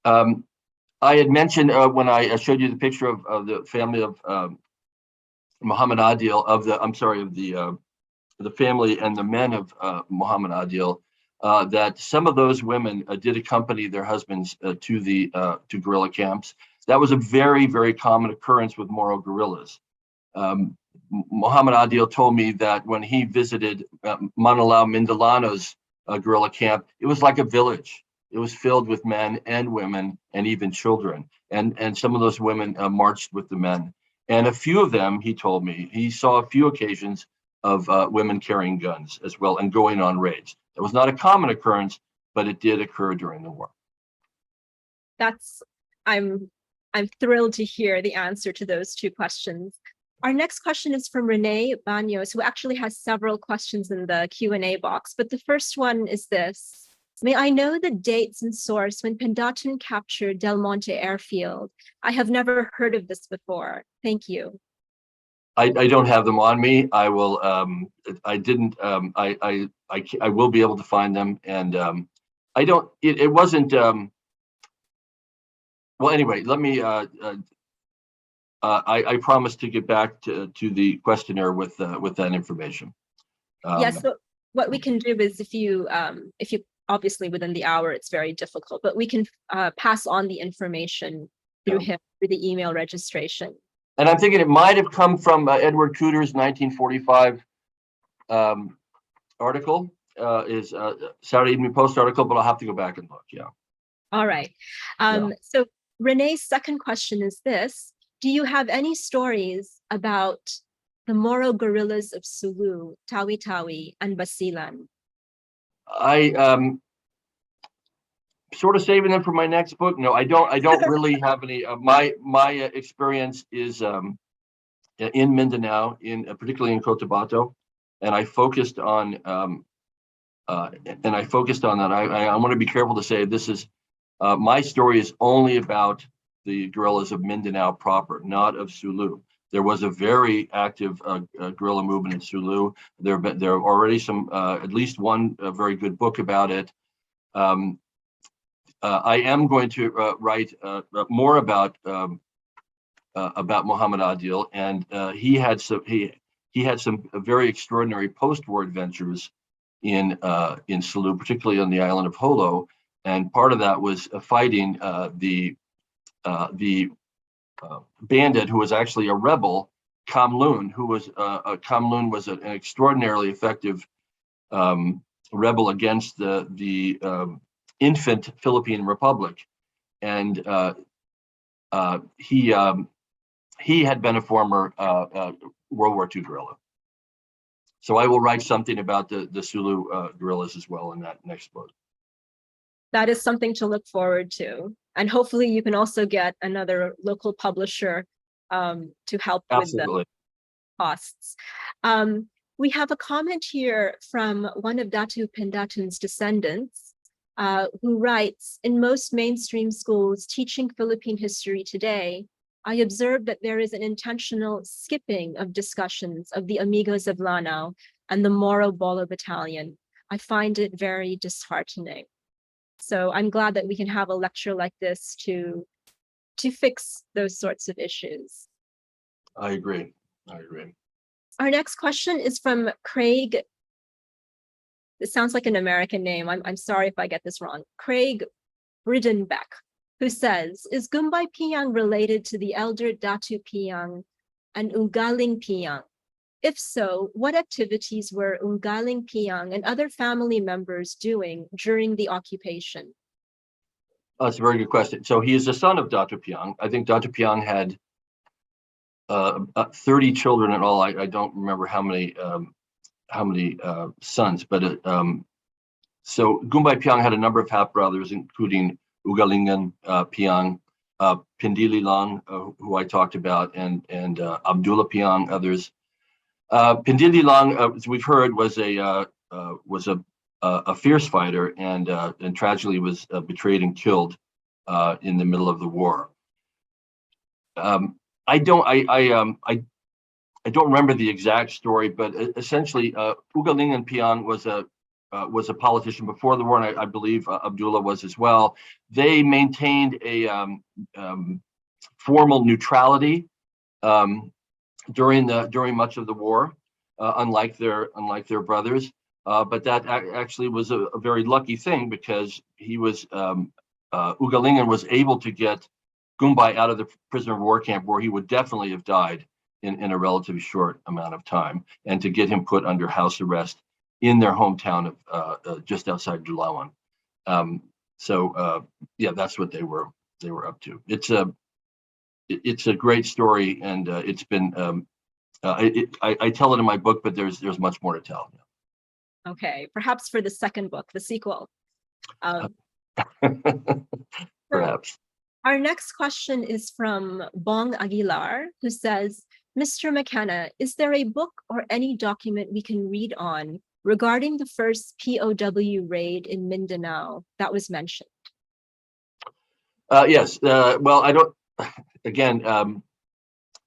I had mentioned when I showed you the picture of the family of Muhammad Adil, of the family and the men of Muhammad Adil, that some of those women did accompany their husbands to guerrilla camps. That was a very, very common occurrence with Moro guerrillas. Muhammad Adil told me that when he visited Manila Mindanao's guerrilla camp, it was like a village. It was filled with men and women and even children. And some of those women marched with the men. And a few of them, he told me, he saw a few occasions of women carrying guns as well and going on raids. It was not a common occurrence, but it did occur during the war. I'm thrilled to hear the answer to those two questions. Our next question is from Renee Baños, who actually has several questions in the Q&A box. But the first one is this. May I know the dates and source when Pendatun captured Del Monte Airfield? I have never heard of this before. Thank you. I don't have them on me. I will. I didn't. I will be able to find them, and I don't. It wasn't. Well, anyway, let me. I promise to get back to the questionnaire with that information. Yes. So what we can do is if you obviously within the hour, it's very difficult, but we can pass on the information through him through the email registration. And I'm thinking it might have come from Edward Cooter's 1945 article, is Saturday Evening Post article, but I'll have to go back and look. Yeah. All right. So Renee's second question is this. Do you have any stories about the Moro guerrillas of Sulu, Tawi-Tawi, and Basilan? I sort of saving them for my next book. No, I don't really have any. My experience is in Mindanao, particularly in Cotabato, and I focused on that. I want to be careful to say this is my story is only about the guerrillas of Mindanao proper, not of Sulu. There was a very active guerrilla movement in Sulu. There are already some, at least one very good book about it. I am going to write more about Muhammad Adil, and he had some very extraordinary post-war adventures in Sulu, particularly on the island of Holo, and part of that was fighting the bandit who was actually a rebel, Kamlun, who was Kamlun was an extraordinarily effective rebel against the infant Philippine Republic, and he had been a former World War II guerrilla. So I will write something about the Sulu guerrillas as well in that next book. That is something to look forward to. And hopefully you can also get another local publisher to help with the costs. We have a comment here from one of Datu Pendatun's descendants who writes, in most mainstream schools teaching Philippine history today, I observed that there is an intentional skipping of discussions of the Amigos of Lanao and the Moro Bolo Battalion. I find it very disheartening. So I'm glad that we can have a lecture like this to fix those sorts of issues. I agree. Our next question is from Craig. It sounds like an American name. I'm sorry if I get this wrong. Craig Bridenbeck, who says, is Gumbay Piang related to the elder Datu Piang and Unggaling Piang? If so, what activities were Unggaling Piang and other family members doing during the occupation? That's a very good question. So he is the son of Datu Piang. I think Datu Piang had 30 children in all. I don't remember how many sons, but So Gumbay Piang had a number of half-brothers, including Ugalingan Piang, Pindili Lang, who I talked about, and Abdullah Piang, others. Pindili Lang, as we've heard, was a fierce fighter, and tragically was betrayed and killed in the middle of the war. I don't remember the exact story, but essentially, Ugalingan Piang was a politician before the war, and I believe Abdullah was as well. They maintained a formal neutrality during much of the war, unlike their brothers. But that actually was a very lucky thing, because he was Ugalingan was able to get Gumbay out of the prisoner of war camp, where he would definitely have died in a relatively short amount of time, and to get him put under house arrest in their hometown of just outside Dulawan. Yeah, that's what they were up to. It's a great story, and it's been I tell it in my book, but there's much more to tell. Okay, perhaps for the second book, the sequel. Perhaps. Our next question is from Bong Aguilar, who says, Mr. McKenna, is there a book or any document we can read on regarding the first POW raid in Mindanao that was mentioned? Yes. Well, I don't. Again,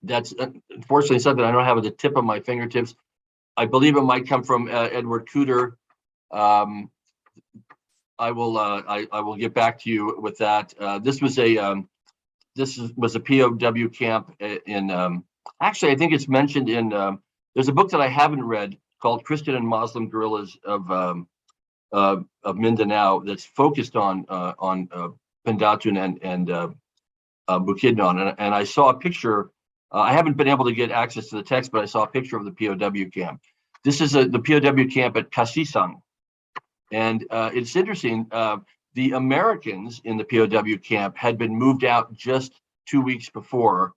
that's unfortunately something I don't have at the tip of my fingertips. I believe it might come from Edward Cooter. I will get back to you with that. This was a POW camp in. Actually, I think it's mentioned in. There's a book that I haven't read called "Christian and Muslim Guerrillas of Mindanao" that's focused on Pendatun and Bukidnon, and I saw a picture. I haven't been able to get access to the text, but I saw a picture of the POW camp. This is the POW camp at Kasisang. And it's interesting, the Americans in the POW camp had been moved out just 2 weeks before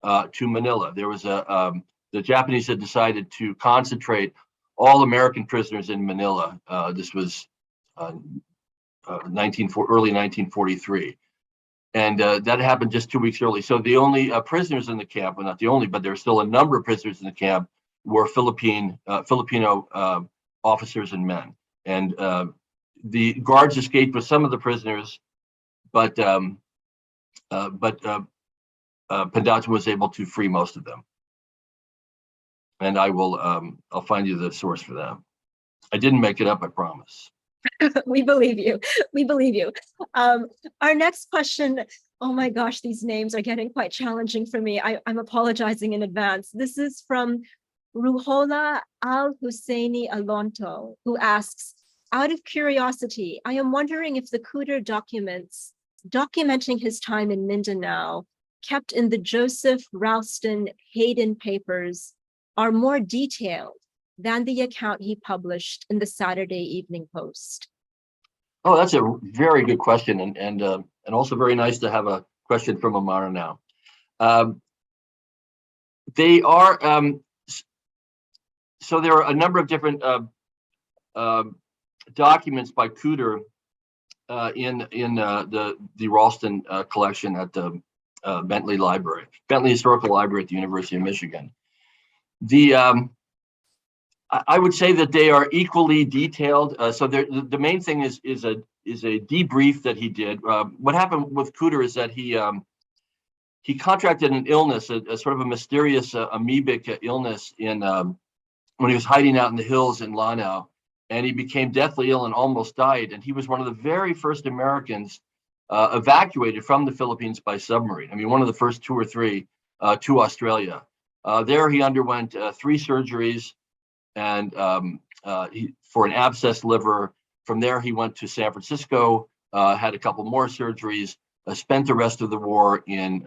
to Manila. There was the Japanese had decided to concentrate all American prisoners in Manila. This was early 1943. And that happened just 2 weeks early. So the only prisoners in the camp, well, not the only, but there's still a number of prisoners in the camp, were Filipino officers and men. And the guards escaped with some of the prisoners, but Pendatun was able to free most of them. And I'll find you the source for that. I didn't make it up, I promise. We believe you. We believe you. Our next question, oh my gosh, these names are getting quite challenging for me. I'm apologizing in advance. This is from Ruhola Al-Husseini Alonto, who asks, out of curiosity, I am wondering if the Cooter documents documenting his time in Mindanao, kept in the Joseph Ralston Hayden papers, are more detailed than the account he published in the Saturday Evening Post? Oh, that's a very good question, and also very nice to have a question from Amara now. They are so there are a number of different documents by Cooter in the Ralston collection at the Bentley Historical Library at the University of Michigan. I would say that they are equally detailed. So the main thing is a debrief that he did. What happened with Cooter is that he contracted an illness, a sort of a mysterious amoebic illness when he was hiding out in the hills in Lanao, and he became deathly ill and almost died. And he was one of the very first Americans evacuated from the Philippines by submarine. I mean, one of the first two or three to Australia. There he underwent 3 surgeries and for an abscessed liver. From there, he went to San Francisco, had a couple more surgeries, spent the rest of the war in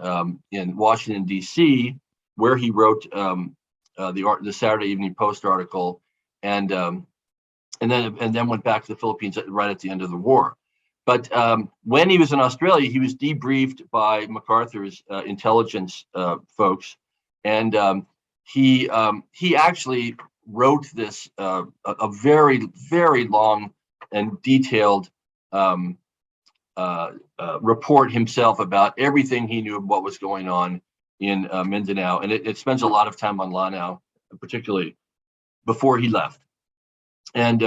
Washington, D.C., where he wrote the Saturday Evening Post article, and then went back to the Philippines right at the end of the war. But when he was in Australia, he was debriefed by MacArthur's intelligence folks, and he actually wrote this a very, very long and detailed report himself about everything he knew of what was going on in Mindanao. And it spends a lot of time on Lanao, particularly before he left. And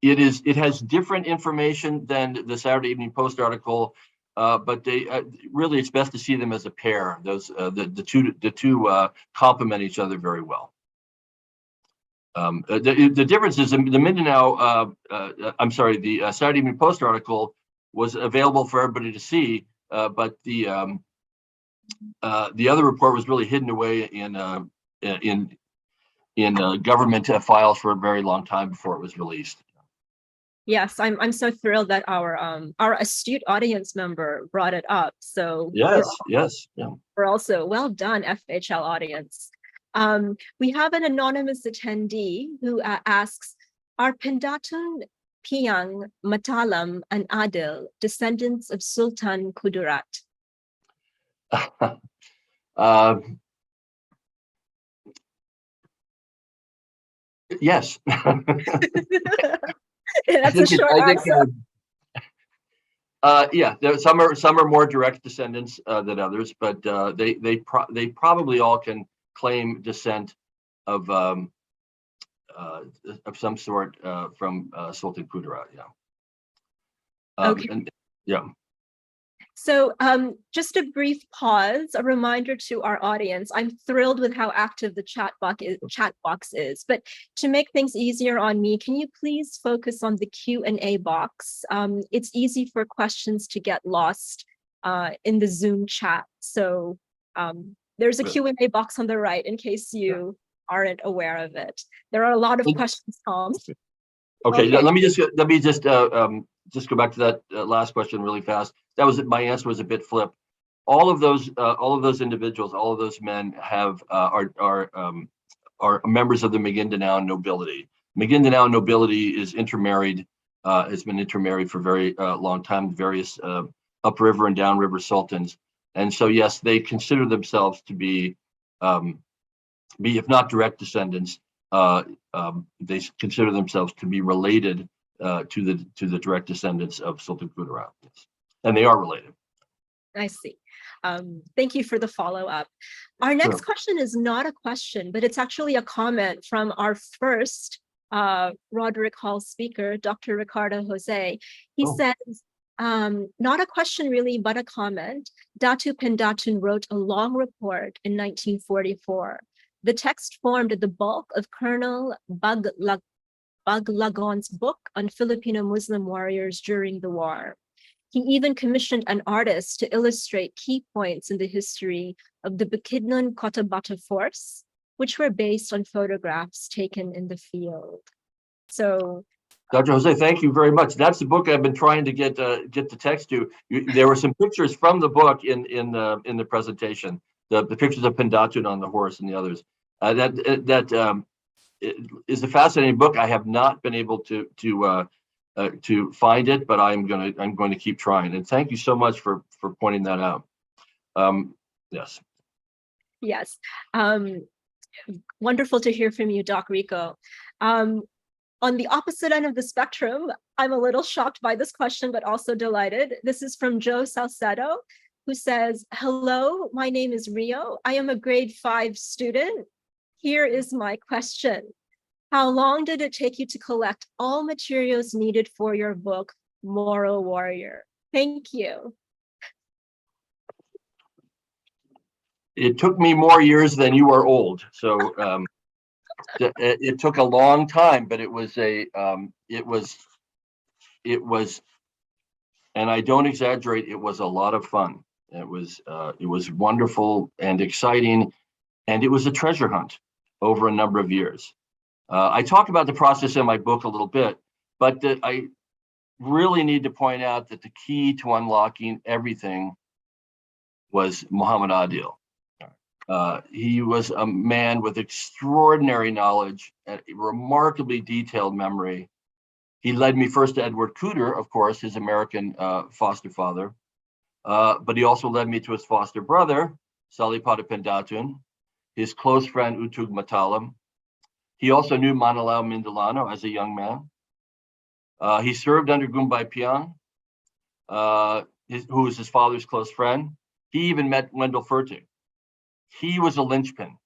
it has different information than the Saturday Evening Post article, but they really, it's best to see them as a pair. Those the two complement each other very well. The difference is the Mindanao, I'm sorry, the Saturday Evening Post article was available for everybody to see, but the other report was really hidden away in government files for a very long time before it was released. Yes, I'm so thrilled that our astute audience member brought it up. So yes, we're also well done, FHL audience. We have an anonymous attendee who asks, are Pendatun, Piang, Matalam, and Adil descendants of Sultan Kudarat? Yes. That's a short answer. Yeah, some are more direct descendants than others, but they probably all can claim descent of some sort from Sultan Kudarat. Yeah. Okay. And, yeah. So just a brief pause, a reminder to our audience. I'm thrilled with how active the chat box is, but to make things easier on me, can you please focus on the Q&A box? It's easy for questions to get lost in the Zoom chat. So there's a Q&A box on the right in case you aren't aware of it. There are a lot of questions, Tom. Okay. Let me just go back to that last question really fast. That was my answer was a bit flip. All of those individuals, all of those men have are members of the Mindanao nobility. Mindanao nobility is intermarried, has been intermarried for a very long time, various upriver and downriver sultans. And so, yes, they consider themselves to be if not direct descendants, they consider themselves to be related to the direct descendants of Sultan Kudarat. Yes. And they are related. I see. Thank you for the follow-up. Our next question is not a question, but it's actually a comment from our first Roderick Hall speaker, Dr. Ricardo Jose. He says, not a question really, but a comment. Datu Pendatun wrote a long report in 1944. The text formed the bulk of Colonel Baglagon's book on Filipino Muslim warriors during the war. He even commissioned an artist to illustrate key points in the history of the Bukidnon Cotabato force, which were based on photographs taken in the field. So, Dr. Jose, thank you very much. That's the book I've been trying to get the text to. There were some pictures from the book in the presentation. The pictures of Pendatun on the horse and the others. That is a fascinating book. I have not been able to find it, but I'm going to keep trying. And thank you so much for pointing that out. Yes. Yes. Wonderful to hear from you, Doc Rico. On the opposite end of the spectrum, I'm a little shocked by this question, but also delighted. This is from Joe Salcedo, who says, hello, my name is Rio. I am a grade 5 student. Here is my question. How long did it take you to collect all materials needed for your book, Moro Warrior? Thank you. It took me more years than you are old. So it took a long time, but it was, and I don't exaggerate, it was a lot of fun. It was wonderful and exciting, and it was a treasure hunt over a number of years. I talk about the process in my book a little bit, but I really need to point out that the key to unlocking everything was Muhammad Adil. He was a man with extraordinary knowledge and a remarkably detailed memory. He led me first to Edward Cooter, of course, his American foster father, but he also led me to his foster brother, Salipada Pendatun, his close friend Utug Matalam. He also knew Manilao Mindanao as a young man. He served under Gumbay Piang, who was his father's close friend. He even met Wendell Fertig. He was a linchpin.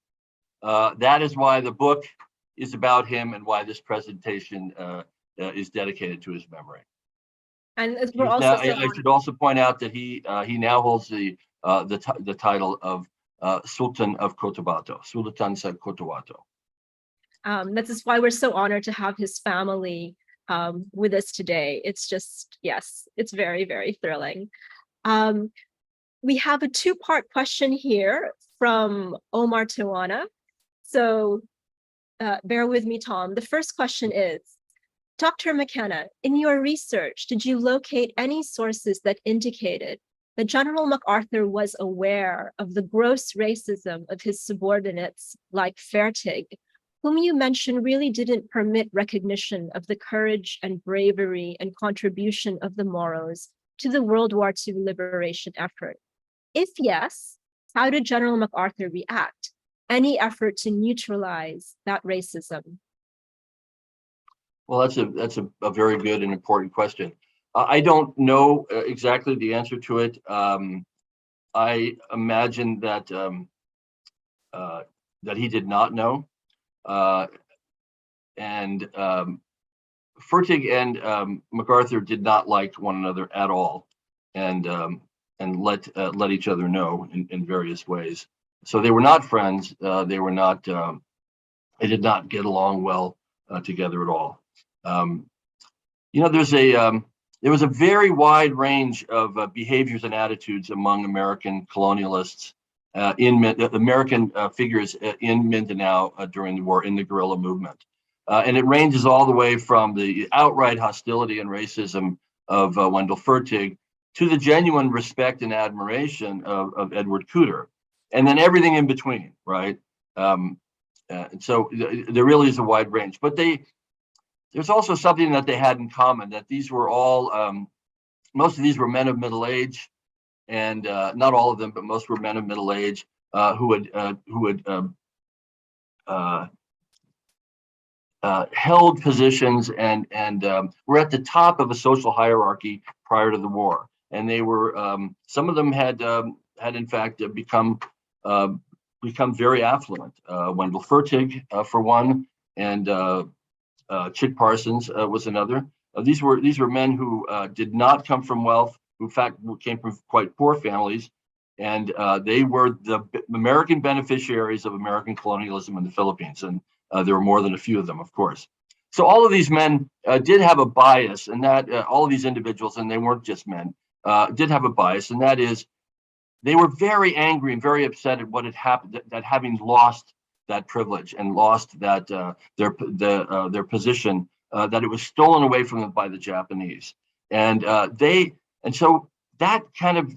That is why the book is about him and why this presentation is dedicated to his memory. And we're also I should also point out that he now holds the title of Sultan of Cotabato, Sultan sa Cotabato. This is why we're so honored to have his family with us today. It's just, yes, it's very, very thrilling. We have a two-part question here from Omar Tawana. So bear with me, Tom. The first question is, Dr. McKenna, in your research, did you locate any sources that indicated that General MacArthur was aware of the gross racism of his subordinates like Fertig, whom you mentioned really didn't permit recognition of the courage and bravery and contribution of the Moros to the World War II liberation effort? If yes, how did General MacArthur react? Any effort to neutralize that racism? Well, that's a very good and important question. I don't know exactly the answer to it. I imagine that that he did not know, and Fertig and MacArthur did not like one another at all, and let each other know in various ways. So they were not friends. They were not. They did not get along well together at all. There was a very wide range of behaviors and attitudes among American colonialists, American figures in Mindanao during the war, in the guerrilla movement. And it ranges all the way from the outright hostility and racism of Wendell Fertig to the genuine respect and admiration of Edward Cooter, and then everything in between, right? So there really is a wide range, but there's also something that they had in common, that these were all, most of these were men of middle age, and not all of them, but most were men of middle age who had held positions and were at the top of a social hierarchy prior to the war. And they were, some of them had in fact become very affluent. Wendell Fertig, for one, and Chick Parsons was another. These were men who did not come from wealth, who in fact came from quite poor families, and they were the American beneficiaries of American colonialism in the Philippines, and there were more than a few of them, of course. So all of these men did have a bias, and that all of these individuals, and they weren't just men, did have a bias, and that is they were very angry and very upset at what had happened, that having lost that privilege and lost that their position, that it was stolen away from them by the Japanese, and so that kind of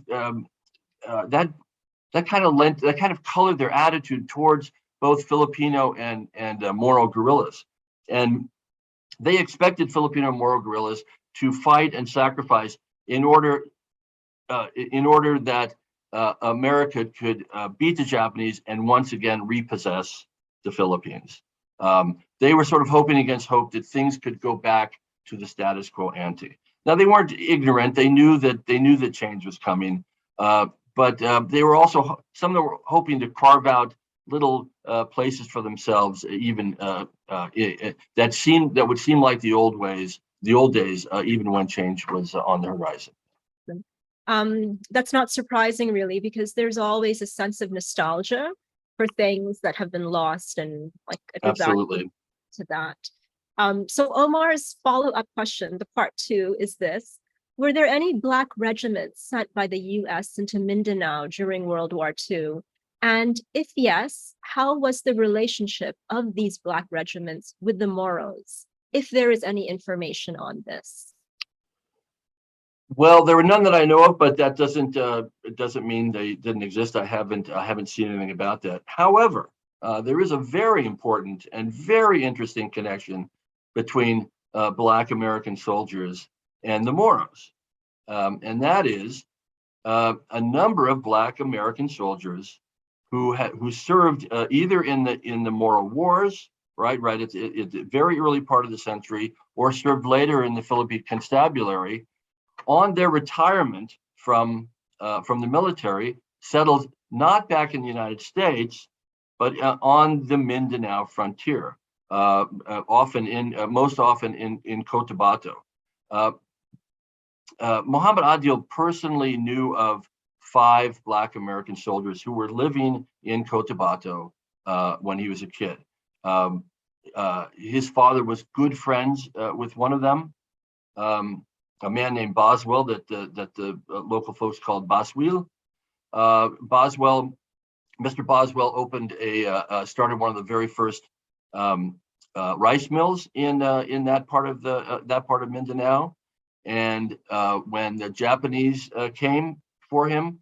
colored their attitude towards both Filipino and Moro guerrillas, and they expected Filipino and Moro guerrillas to fight and sacrifice in order that America could beat the Japanese and once again repossess the Philippines. They were sort of hoping against hope that things could go back to the status quo ante. Now, they weren't ignorant. They knew that change was coming, but they were also, some of them were hoping to carve out little places for themselves, even that would seem like the old days, even when change was on the horizon. That's not surprising, really, because there's always a sense of nostalgia for things that have been lost, and like absolutely to that. So Omar's follow-up question, the part 2, is this: were there any Black regiments sent by the U.S. into Mindanao during World War II? And if yes, how was the relationship of these Black regiments with the Moros, if there is any information on this? Well, there were none that I know of, but that doesn't mean they didn't exist. I haven't seen anything about that. However, there is a very important and very interesting connection between Black American soldiers and the Moros, and that is a number of Black American soldiers who served either in the Moro Wars right? It's a very early part of the century, or served later in the Philippine constabulary, on their retirement from the military, settled not back in the United States, but on the Mindanao frontier, most often in Cotabato. Muhammad Adil personally knew of 5 Black American soldiers who were living in Cotabato when he was a kid. His father was good friends with one of them, a man named Boswell that the local folks called Baswil. Mr. Boswell started one of the very first rice mills in that part of Mindanao. And when the Japanese came for him,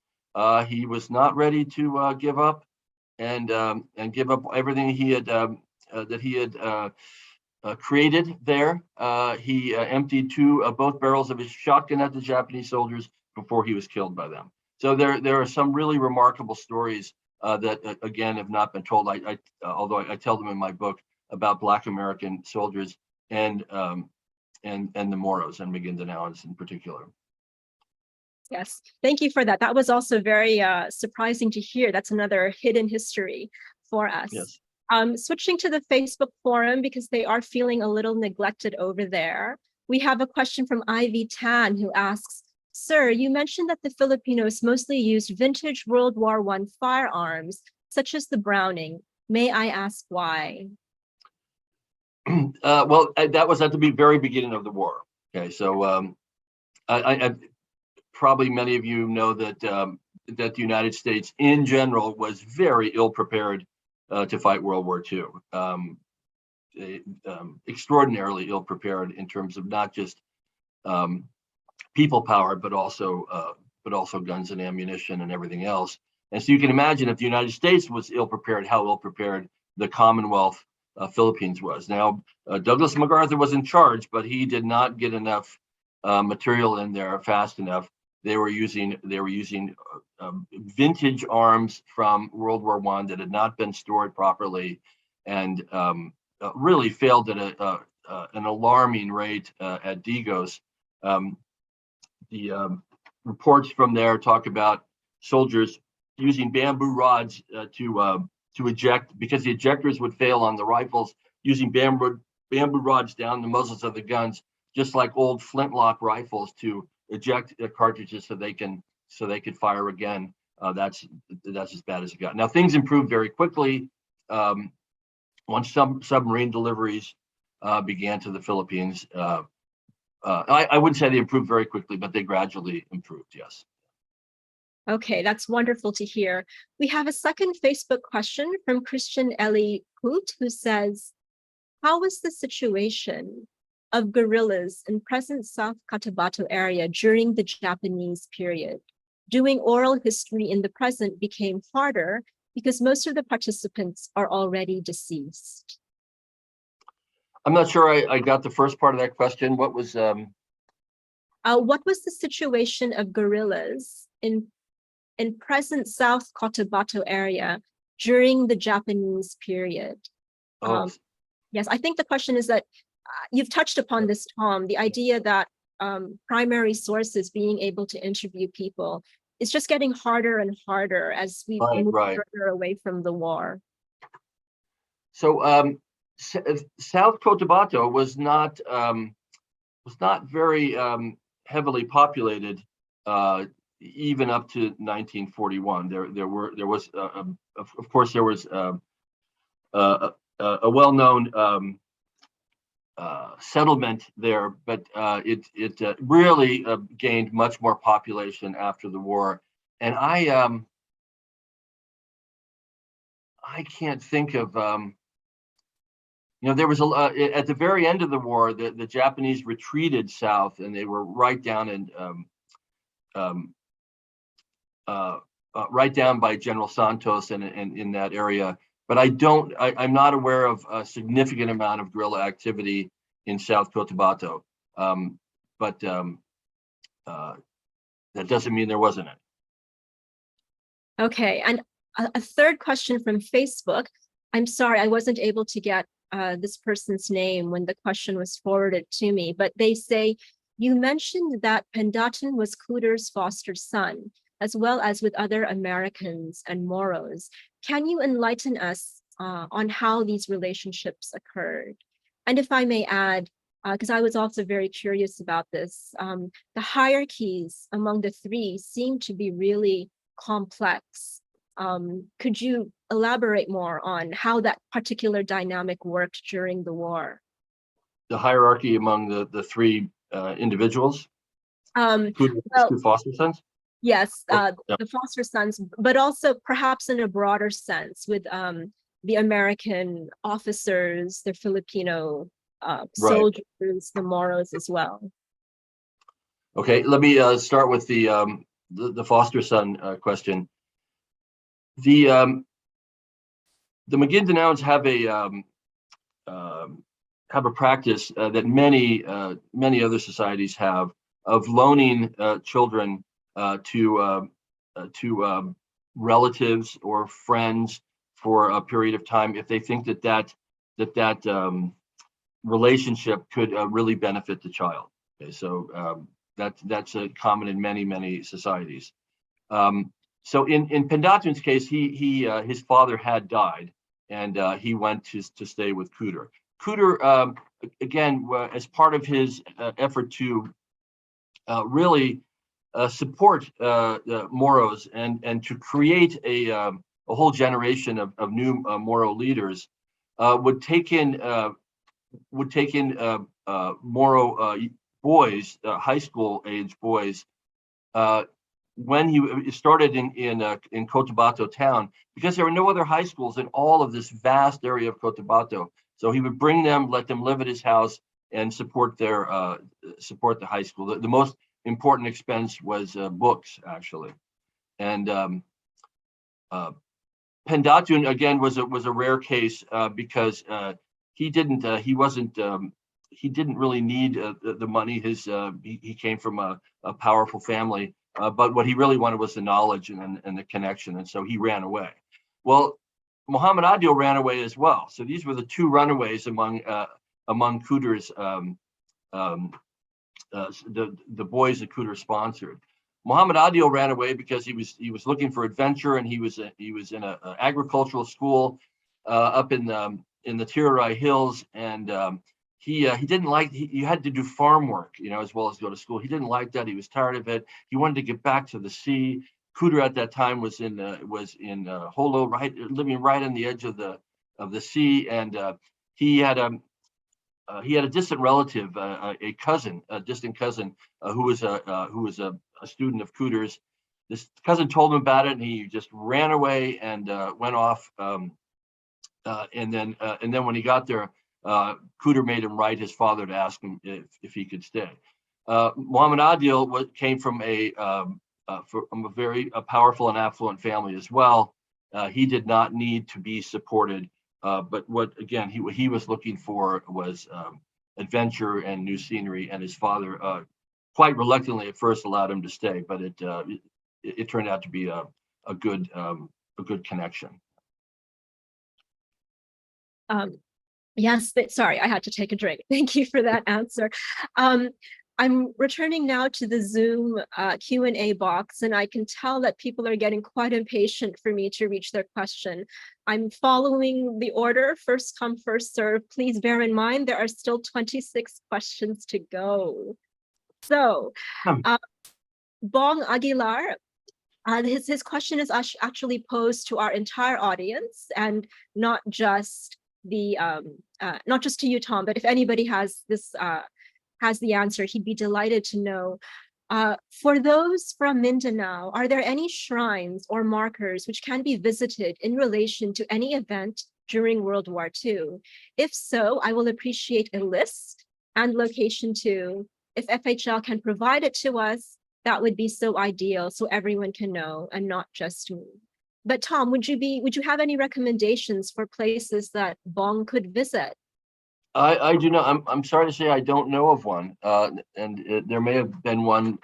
he was not ready to give up and give up everything he had created there. He emptied both barrels of his shotgun at the Japanese soldiers before he was killed by them. So there are some really remarkable stories that again have not been told. Although I tell them in my book about Black American soldiers and the Moros and Magindanaoans in particular. Yes, thank you for that. That was also very surprising to hear. That's another hidden history for us. Yes. Switching to the Facebook forum, because they are feeling a little neglected over there. We have a question from Ivy Tan, who asks, "Sir, you mentioned that the Filipinos mostly used vintage World War I firearms, such as the Browning. May I ask why?" Well, that was at the very beginning of the war. Okay, so I probably many of you know that the United States in general was very ill prepared to fight World War II. Extraordinarily ill prepared in terms of not just people power, but also guns and ammunition and everything else. And so you can imagine if the United States was ill prepared, how ill prepared the Commonwealth Philippines was. Now, Douglas MacArthur was in charge, but he did not get enough material in there fast enough. They were using vintage arms from World War I that had not been stored properly, and really failed at an alarming rate at Digos. The reports from there talk about soldiers using bamboo rods to eject, because the ejectors would fail on the rifles, using bamboo rods down the muzzles of the guns, just like old flintlock rifles, to eject cartridges so they could fire again. That's as bad as it got. Now things improved very quickly once some submarine deliveries began to the Philippines. I wouldn't say they improved very quickly, but they gradually improved. Yes. Okay, that's wonderful to hear. We have a second Facebook question from Christian Ellie Hoot, who says, "How was the situation of guerrillas in present South Cotabato area during the Japanese period? Doing oral history in the present became harder because most of the participants are already deceased." I'm not sure I got the first part of that question. What was the situation of guerrillas in present South Cotabato area during the Japanese period? Yes, I think the question is that you've touched upon this, Tom, the idea that primary sources, being able to interview people, is just getting harder and harder as we move further away from the war. So South Cotabato was not very heavily populated even up to 1941. There was of course there was a well-known settlement there, but it really gained much more population after the war. And I can't think of there was at the very end of the war, the Japanese retreated south, and they were right down right down by General Santos and in that area. But I'm not aware of a significant amount of guerrilla activity in South Cotabato. But that doesn't mean there wasn't any. Okay, and a third question from Facebook. I'm sorry, I wasn't able to get this person's name when the question was forwarded to me, but they say, you mentioned that Pendatun was Cooter's foster son, as well as with other Americans and Moros. Can you enlighten us on how these relationships occurred? And if I may add, because I was also very curious about this, the hierarchies among the three seem to be really complex. Could you elaborate more on how that particular dynamic worked during the war? The hierarchy among the three individuals? Well, Two foster sons? yes, Yeah. the foster sons, but also perhaps in a broader sense with the American officers, the Filipino soldiers, the Moros as well. Okay, let me start with the foster son question. The Magindanaons have a practice that many other societies have of loaning children to relatives or friends for a period of time if they think that relationship could really benefit the child. Okay, so that's common in many societies. So in Pendatun's case, his father had died, and he went to stay with Cooter. Cooter, again, as part of his effort to really support the Moros and to create a whole generation of new Moro leaders, would take in Moro boys, high school age boys, when he started in Cotabato town, because there were no other high schools in all of this vast area of Cotabato. So he would bring them, let them live at his house, and support the high school. The most important expense was books, actually. And Pendatun again was a rare case because he didn't really need the money. He came from a powerful family, but what he really wanted was the knowledge and the connection, and so he ran away. Well, Muhammad Adil ran away as well. So these were the two runaways among Cooter's the boys that Cooter sponsored. Muhammad Adil ran away because he was looking for adventure, and he was in an agricultural school up in the Tirarai Hills, and he didn't like, you had to do farm work, as well as go to school. He didn't like that. He was tired of it. He wanted to get back to the sea. Cooter at that time was in Holo, living right on the edge of the sea, and he had a distant relative, a distant cousin, who was a student of Cooter's. This cousin told him about it, and he just ran away and went off. And then when he got there, Cooter made him write his father to ask him if he could stay. Muhammad Adil came from a very powerful and affluent family as well. He did not need to be supported, but what again he was looking for was adventure and new scenery, and his father quite reluctantly at first allowed him to stay, but it turned out to be a good connection. Yes, sorry, I had to take a drink. Thank you for that answer. I'm returning now to the Zoom Q&A box, and I can tell that people are getting quite impatient for me to reach their question. I'm following the order, first come, first serve. Please bear in mind there are still 26 questions to go. So, Bong Aguilar, his question is actually posed to our entire audience, and not just to you, Tom, but if anybody has the answer, he'd be delighted to know. For those from Mindanao, are there any shrines or markers which can be visited in relation to any event during World War II? If so, I will appreciate a list and location too. If FHL can provide it to us, that would be so ideal, so everyone can know and not just me. But Tom, would you have any recommendations for places that Bong could visit? I do not. I'm sorry to say I don't know of one, and there may have been one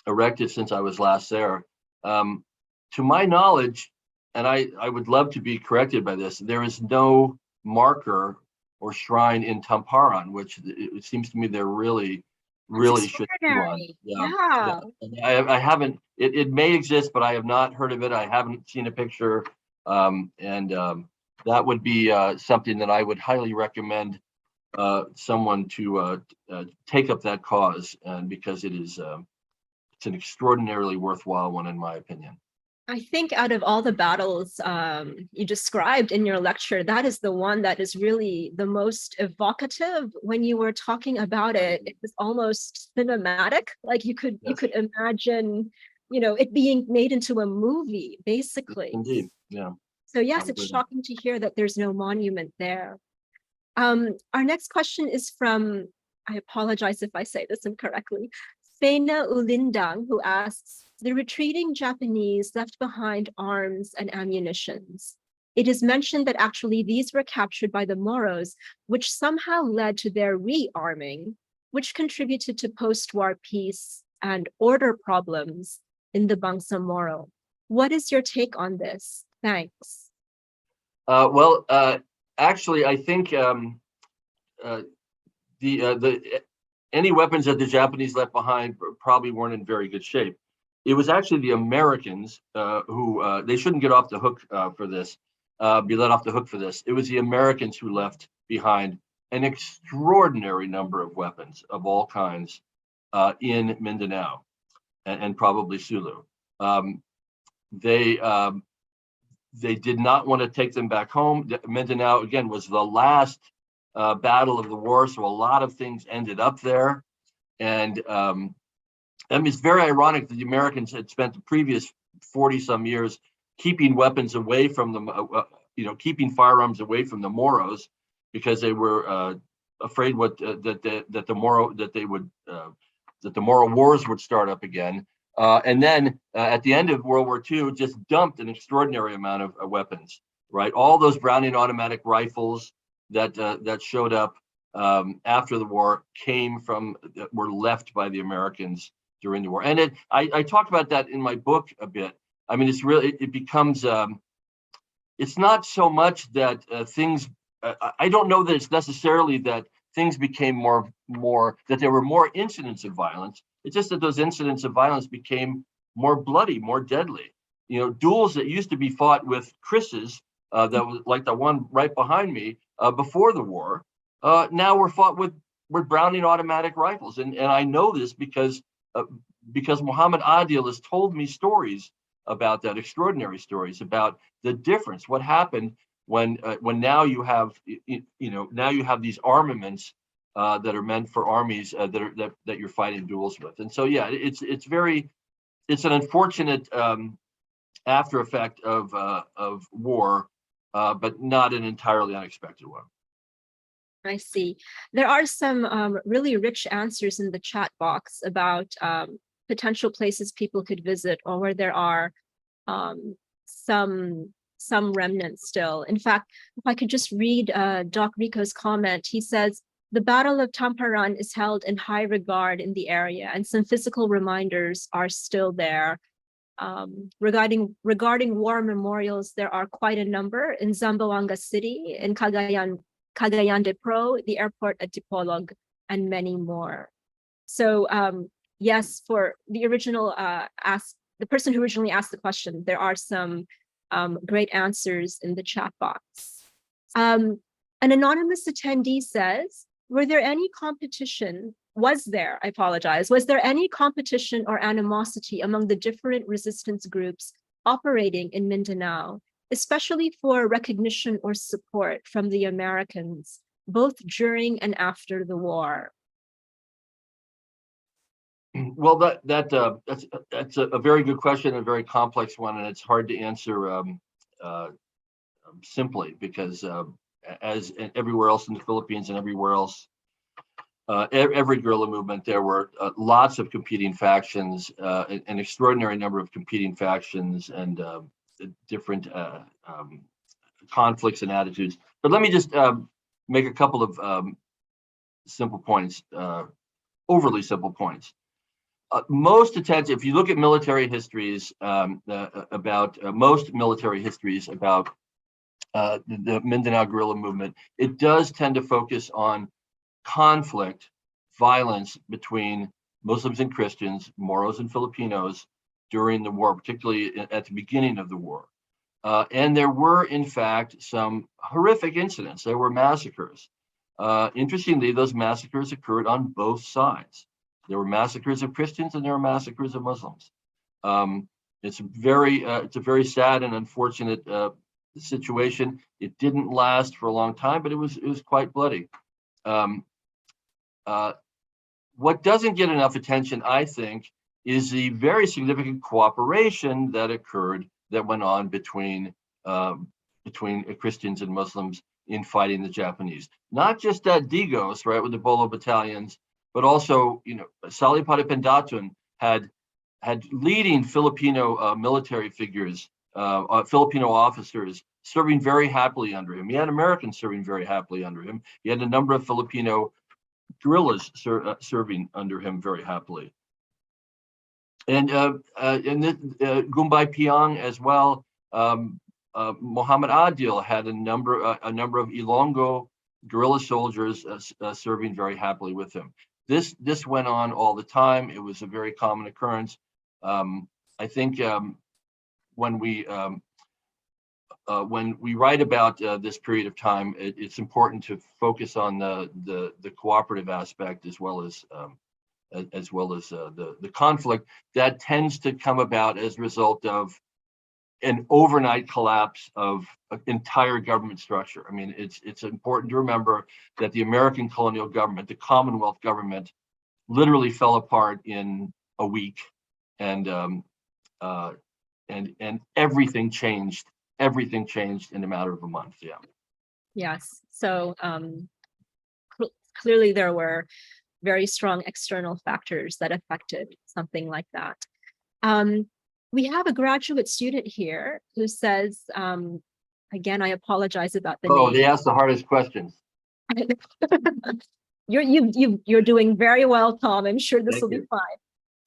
erected since I was last there. To my knowledge, and I would love to be corrected by this, there is no marker or shrine in Tamparan, which it seems to me they're really should do on. Yeah. And I haven't. It may exist, but I have not heard of it. I haven't seen a picture, that would be something that I would highly recommend someone to take up that cause, and because it is it's an extraordinarily worthwhile one, in my opinion. I think out of all the battles you described in your lecture, that is the one that is really the most evocative. When you were talking about it, it was almost cinematic. Like you could imagine, it being made into a movie, basically. Indeed, yeah. So yes, it's shocking to hear that there's no monument there. Our next question is from, I apologize if I say this incorrectly, Fena Ulindang, who asks, the retreating Japanese left behind arms and ammunitions. It is mentioned that actually these were captured by the Moros, which somehow led to their rearming, which contributed to post-war peace and order problems in the Bangsamoro. What is your take on this? Thanks. Actually, I think any weapons that the Japanese left behind probably weren't in very good shape. It was actually the Americans who they shouldn't get off the hook for this, be let off the hook for this. It was the Americans who left behind an extraordinary number of weapons of all kinds in Mindanao and probably Sulu. They did not want to take them back home. Mindanao, again, was the last battle of the war, so a lot of things ended up there. And I mean, it's very ironic that the Americans had spent the previous 40-some years keeping weapons away from them, keeping firearms away from the Moros, because they were afraid that the Moro Wars would start up again. And then at the end of World War II, just dumped an extraordinary amount of weapons, right? All those Browning automatic rifles that showed up after the war were left by the Americans during the war. And I talked about that in my book a bit. I mean, it's really, it becomes, it's not so much that things, I don't know that it's necessarily that things became more, that there were more incidents of violence. It's just that those incidents of violence became more bloody, more deadly. Duels that used to be fought with krisses, that was like the one right behind me before the war, now were fought with Browning automatic rifles. And I know this because Muhammad Adil has told me stories about that, extraordinary stories about the difference, what happened when now you have, now you have these armaments that are meant for armies that you're fighting duels with. And so, yeah, it's an unfortunate after effect of war, but not an entirely unexpected one. I see. There are some really rich answers in the chat box about potential places people could visit, or where there are some remnants still. In fact, if I could just read Doc Rico's comment, he says, the Battle of Tamparan is held in high regard in the area, and some physical reminders are still there. Regarding war memorials, there are quite a number in Zamboanga City, in Cagayan de Pro, the airport at Dipolog, and many more. So yes, for the original the person who originally asked the question, there are some great answers in the chat box. An anonymous attendee says, was there any competition or animosity among the different resistance groups operating in Mindanao, especially for recognition or support from the Americans, both during and after the war? Well, that's a very good question, a very complex one, and it's hard to answer simply, because as everywhere else in the Philippines and everywhere else, every guerrilla movement, there were lots of competing factions, an extraordinary number of competing factions, and different conflicts and attitudes. But let me just make a couple of simple points, overly simple points. Most attempts, if you look at military histories about most military histories about the Mindanao guerrilla movement, it does tend to focus on conflict, violence between Muslims and Christians, Moros and Filipinos during the war, particularly at the beginning of the war. And there were, in fact, some horrific incidents. There were massacres. Interestingly, those massacres occurred on both sides. There were massacres of Christians and there were massacres of Muslims. It's a very sad and unfortunate situation. It didn't last for a long time, but it was quite bloody. What doesn't get enough attention, I think, is the very significant cooperation that occurred, that went on between Christians and Muslims in fighting the Japanese. Not just at Digos, right, with the Bolo Battalions, but also, Salipada Pendatun had leading Filipino military figures, Filipino officers serving very happily under him. He had Americans serving very happily under him. He had a number of Filipino guerrillas serving under him very happily. And Gumbay Piang as well. Muhammad Adil had a number of Ilonggo guerrilla soldiers serving very happily with him. This went on all the time. It was a very common occurrence. I think when we write about this period of time, it's important to focus on the cooperative aspect as well as the conflict that tends to come about as a result of an overnight collapse of an entire government structure. I mean, it's important to remember that the American colonial government, the Commonwealth government, literally fell apart in a week, and everything changed. Everything changed in a matter of a month. Yeah. Yes. So clearly there were very strong external factors that affected something like that. We have a graduate student here who says, again, I apologize about the name. They asked the hardest questions. You're doing very well, Tom. I'm sure this will be fine.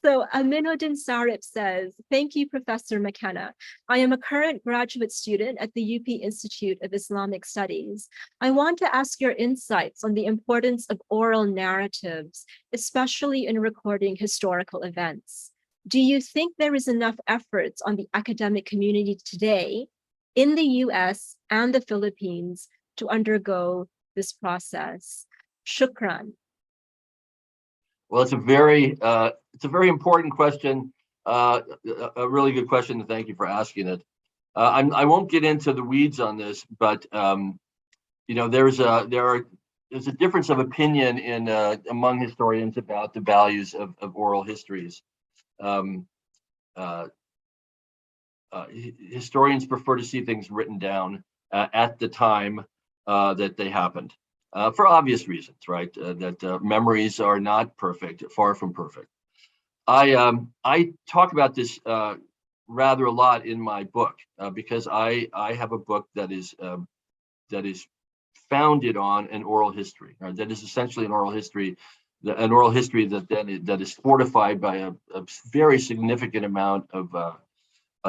So Aminuddin Sarip says, thank you, Professor McKenna. I am a current graduate student at the UP Institute of Islamic Studies. I want to ask your insights on the importance of oral narratives, especially in recording historical events. Do you think there is enough efforts on the academic community today in the US and the Philippines to undergo this process? Shukran. Well, it's a very important question, a really good question, and thank you for asking it. I won't get into the weeds on this, but there's a difference of opinion in among historians about the values of oral histories. Historians prefer to see things written down at the time that they happened. For obvious reasons, right? That memories are not perfect, far from perfect. I talk about this rather a lot in my book because I have a book that is founded on an oral history, right? That is essentially an oral history that is fortified by a very significant amount of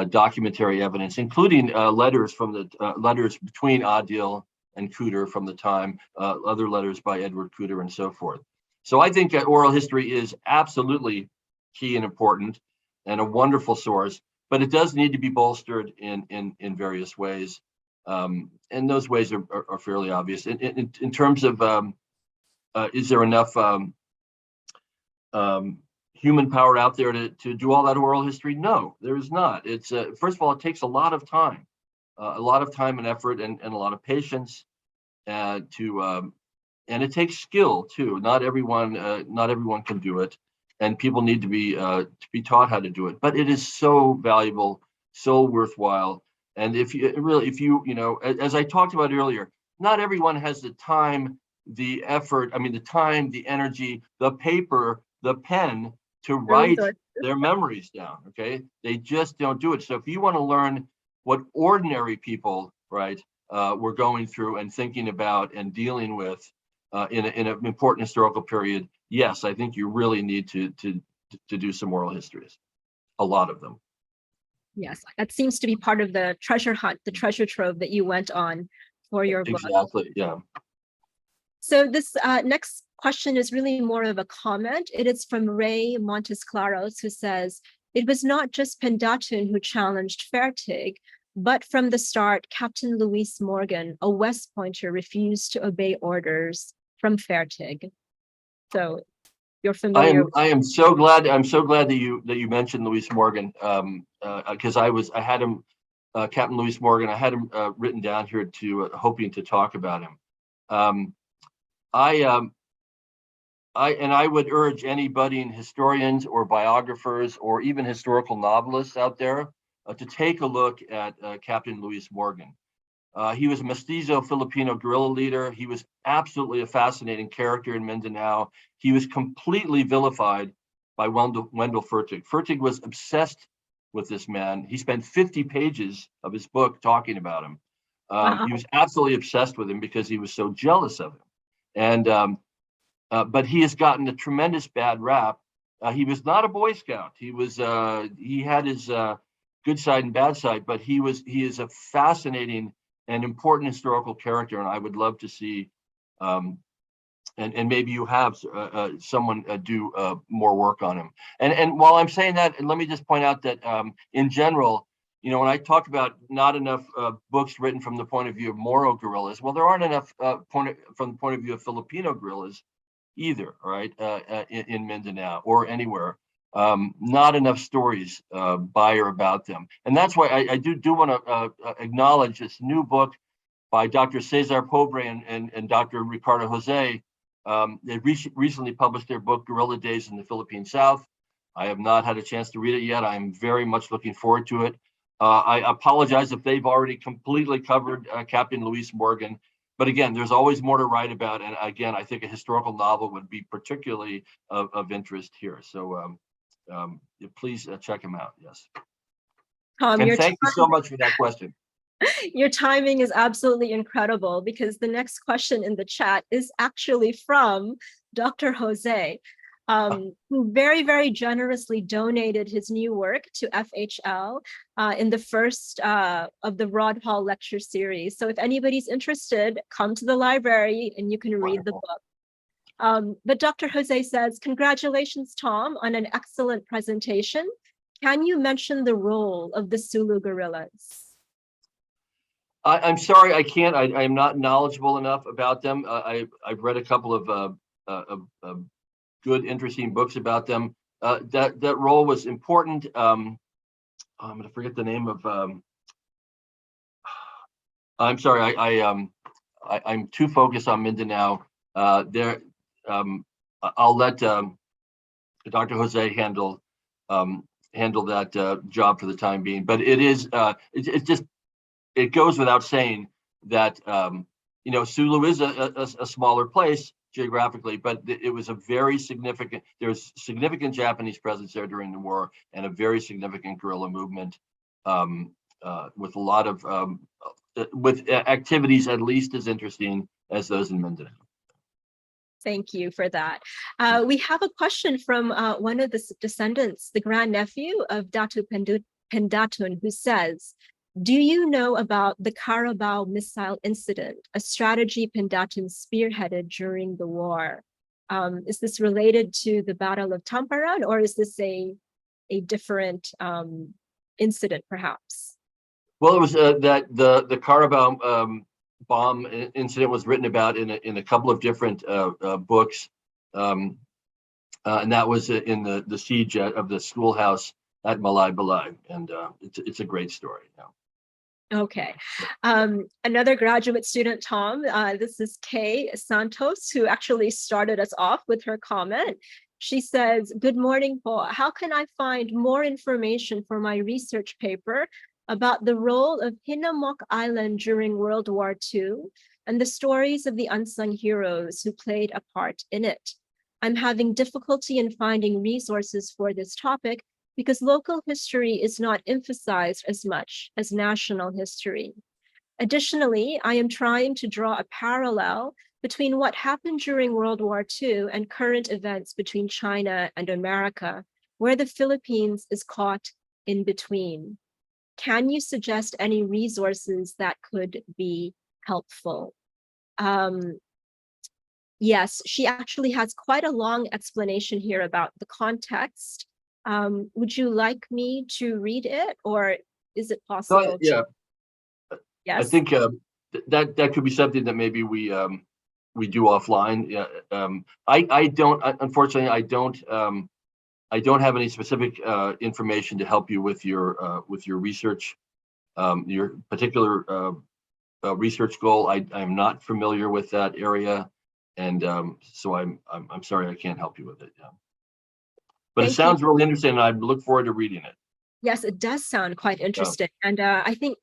documentary evidence, including letters between Adil and Cooter from the time, other letters by Edward Cooter and so forth. So I think that oral history is absolutely key and important and a wonderful source, but it does need to be bolstered in various ways. And those ways are fairly obvious. In terms of, is there enough human power out there to do all that oral history? No, there is not. It's first of all, it takes a lot of time. A lot of time and effort and a lot of patience and it takes skill too. Not everyone can do it, and people need to be taught how to do it. But it is so valuable, so worthwhile. And if you as I talked about earlier, not everyone has the time, the effort, the time, the energy, the paper, the pen to write their memories down. Okay, they just don't do it. So if you want to learn what ordinary people, right, were going through and thinking about and dealing with in an important historical period, yes, I think you really need to do some oral histories, a lot of them. Yes, that seems to be part of the treasure hunt, the treasure trove that you went on for your book. Exactly, yeah. So this next question is really more of a comment. It is from Ray Montes Claros, who says, it was not just Pendatun who challenged Fertig, but from the start, Captain Luis Morgan, a West Pointer, refused to obey orders from Fertig. So you're familiar. I am so glad that you mentioned Luis Morgan, because I had him, Captain Luis Morgan. I had him written down here to hoping to talk about him. I would urge any budding historians or biographers or even historical novelists out there to take a look at Captain Luis Morgan. He was a mestizo Filipino guerrilla leader. He was absolutely a fascinating character in Mindanao. He was completely vilified by Wendell Fertig. Fertig was obsessed with this man. He spent 50 pages of his book talking about him. Wow. He was absolutely obsessed with him because he was so jealous of him. And but he has gotten a tremendous bad rap. He was not a Boy Scout. He had his good side and bad side, but he is a fascinating and important historical character, and I would love to see, and maybe you have someone do more work on him. And while I'm saying that, let me just point out that in general, when I talk about not enough books written from the point of view of Moro guerrillas, well, there aren't enough from the point of view of Filipino guerrillas either, right? In Mindanao or anywhere. Not enough stories by or about them. And that's why I do want to acknowledge this new book by Dr. Cesar Pobre and Dr. Ricardo Jose. They recently published their book, Guerrilla Days in the Philippine South. I have not had a chance to read it yet. I'm very much looking forward to it. I apologize if they've already completely covered Captain Luis Morgan. But again, there's always more to write about. And again, I think a historical novel would be particularly of interest here. So please check him out. Yes. Tom, and thank you so much for that question. Your timing is absolutely incredible, because the next question in the chat is actually from Dr. Jose, who very, very generously donated his new work to FHL in the first of the Rod Hall lecture series. So if anybody's interested, come to the library and you can read the book. But Dr. Jose says, congratulations, Tom, on an excellent presentation. Can you mention the role of the Sulu guerrillas? I'm sorry, I can't. I am not knowledgeable enough about them. I've read a couple of good, interesting books about them. That role was important. I'm going to forget the name of. I'm sorry. I'm too focused on Mindanao. I'll let Dr. Jose handle that job for the time being. But it is it's just. It goes without saying that Sulu is a smaller place geographically, but it was a very significant. There's significant Japanese presence there during the war, and a very significant guerrilla movement with a lot of with activities at least as interesting as those in Mindanao. Thank you for that. We have a question from one of the descendants, the grandnephew of Datu Pendatun, who says, do you know about the Carabao missile incident, a strategy Pendatun spearheaded during the war? Is this related to the Battle of Tamparan, or is this a different incident, perhaps? Well, it was that the Carabao bomb incident was written about in a couple of different books, and that was in the siege of the schoolhouse at Malay Balay, and it's a great story. Yeah. Okay. Another graduate student, Tom, this is Kay Santos, who actually started us off with her comment. She says, good morning, po. How can I find more information for my research paper about the role of Hinamok Island during World War II and the stories of the unsung heroes who played a part in it? I'm having difficulty in finding resources for this topic because local history is not emphasized as much as national history. Additionally, I am trying to draw a parallel between what happened during World War II and current events between China and America, where the Philippines is caught in between. can you suggest any resources that could be helpful? Yes, she actually has quite a long explanation here about the context. Would you like me to read it, or is it possible? Yeah, Yes. I think that could be something that maybe we do offline. Yeah, I don't, unfortunately, I don't have any specific information to help you with your research, your particular research goal. I'm not familiar with that area, and so I'm sorry I can't help you with it. Yeah. But it sounds really interesting, and I look forward to reading it. Yes, it does sound quite interesting, and I think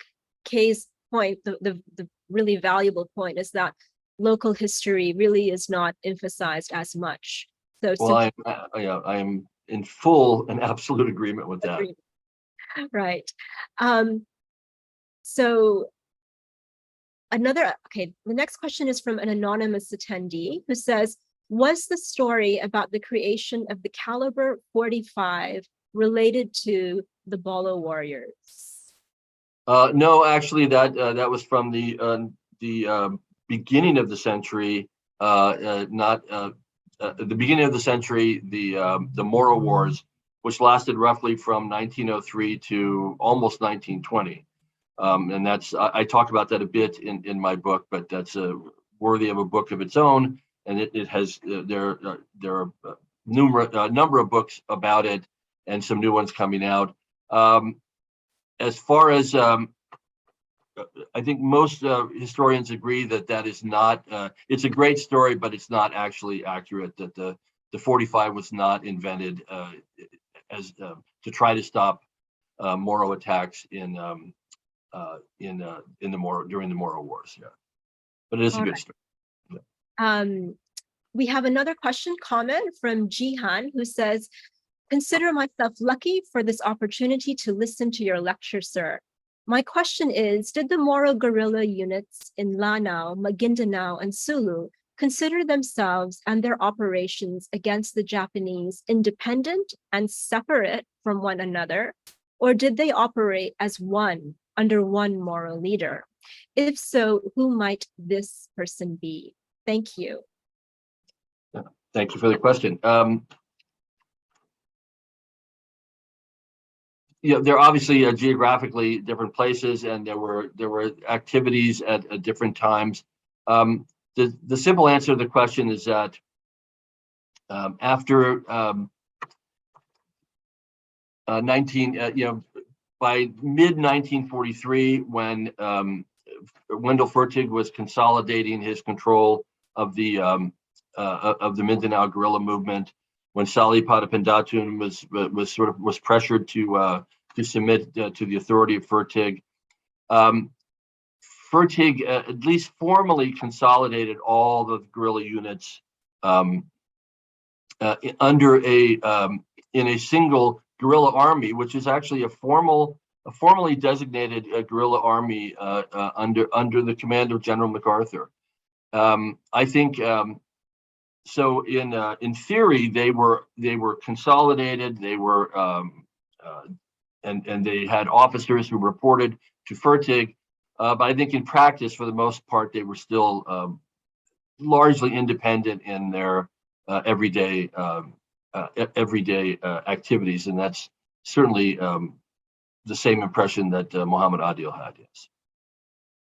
Kay's point, the really valuable point, is that local history really is not emphasized as much. So, well, I am in full and absolute agreement with that. Right. So the next question is from an anonymous attendee who says, was the story about the creation of the caliber 45 related to the Bolo Warriors? No, actually, that was from the beginning of the century, not the beginning of the century, the Moro Wars, which lasted roughly from 1903 to almost 1920. And that's, I talk about that a bit in my book, but that's worthy of a book of its own. And it has, there are a number of books about it and some new ones coming out. As far as, I think most historians agree that is not, it's a great story, but it's not actually accurate, that the 45 was not invented as to try to stop Moro attacks in the Moro, during the Moro Wars. Yeah, but it is a good story. Yeah. We have another comment from Jihan, who says, consider myself lucky for this opportunity to listen to your lecture, sir. My question is, did the Moro guerrilla units in Lanao, Maguindanao, and Sulu consider themselves and their operations against the Japanese independent and separate from one another, or did they operate as one under one Moro leader? If so, who might this person be? Thank you. Thank you for the question. Yeah, they're obviously geographically different places, and there were activities at different times. The simple answer to the question is that after by mid 1943, when Wendell Fertig was consolidating his control of the Mindanao guerrilla movement, when Salipada Pendatun was pressured to submit to the authority of Fertig. Fertig at least formally consolidated all the guerrilla units under in a single guerrilla army, which is actually a formally designated guerrilla army under the command of General MacArthur. I think. So in theory, they were consolidated. They were and they had officers who reported to Fertig. But I think in practice, for the most part, they were still largely independent in their everyday activities, and that's certainly the same impression that Muhammad Adil had. Yes.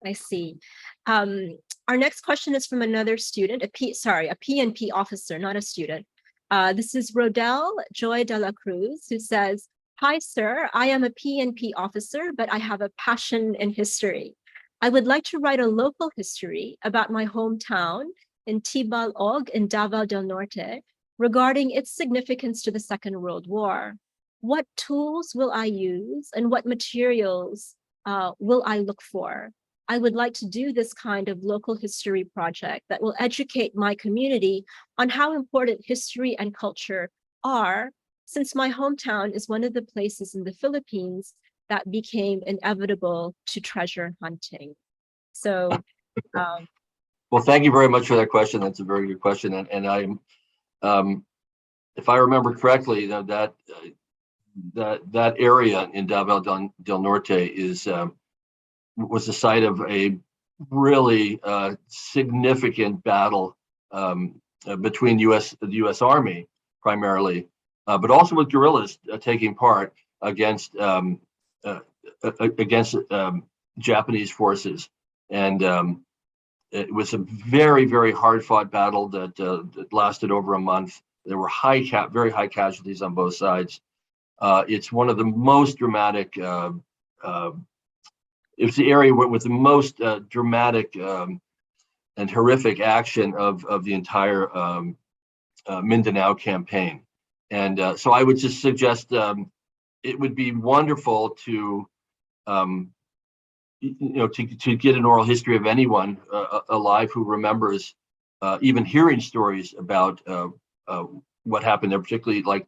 I see. Our next question is from another student, a PNP officer, not a student. This is Rodel Joy de la Cruz, who says, hi, sir, I am a PNP officer, but I have a passion in history. I would like to write a local history about my hometown in Tibal-Og in Davao del Norte regarding its significance to the Second World War. What tools will I use and what materials will I look for? I would like to do this kind of local history project that will educate my community on how important history and culture are, since my hometown is one of the places in the Philippines that became inevitable to treasure hunting. So, well, thank you very much for that question. That's a very good question, and I'm, if I remember correctly, that that area in Davao del Norte was the site of a really significant battle between the U.S. Army primarily, but also with guerrillas taking part against Japanese forces, and it was a very, very hard-fought battle that lasted over a month. There were very high casualties on both sides. It's one of the most dramatic. It's the area with the most dramatic and horrific action of the entire Mindanao campaign. And so I would just suggest it would be wonderful to to get an oral history of anyone alive who remembers even hearing stories about what happened there, particularly like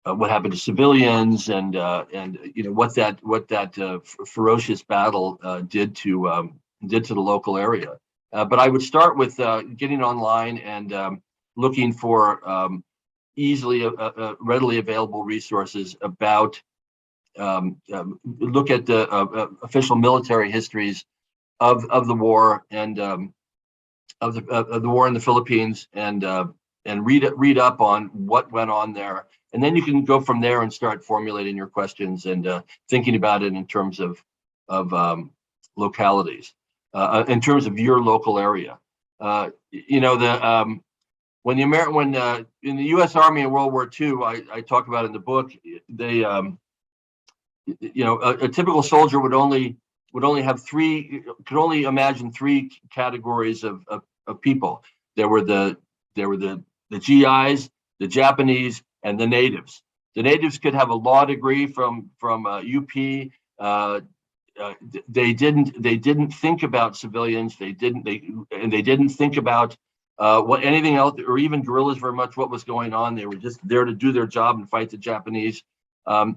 what happened to civilians, and what that ferocious battle did to the local area. But I would start with getting online and looking for easily readily available resources about look at the official military histories of the war and of the war in the Philippines, and read up on what went on there. And then you can go from there and start formulating your questions and thinking about it in terms of localities, in terms of your local area. When in the U.S. Army in World War II, I talk about in the book, they a typical soldier could only imagine three categories of people. There were the GIs, the Japanese, and the natives. The natives could have a law degree from UP. They didn't think about civilians. They didn't think about what anything else, or even guerrillas very much what was going on. They were just there to do their job and fight the Japanese.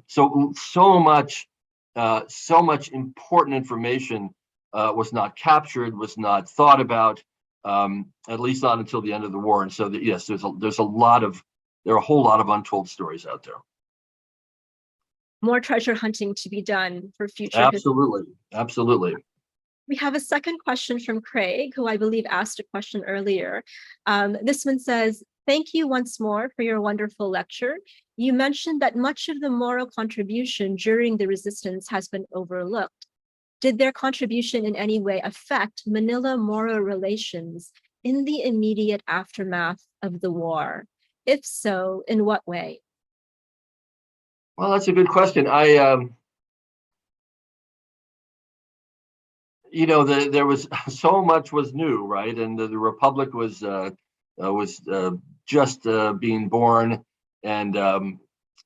So much important information was not captured, was not thought about, at least not until the end of the war. And so yes, there are a whole lot of untold stories out there. More treasure hunting to be done for future. Absolutely. We have a second question from Craig, who I believe asked a question earlier. This one says, "Thank you once more for your wonderful lecture. You mentioned that much of the Moro contribution during the resistance has been overlooked. Did their contribution in any way affect Manila-Moro relations in the immediate aftermath of the war? If so, in what way?" Well, that's a good question. There was so much was new, right? And the Republic was just being born, and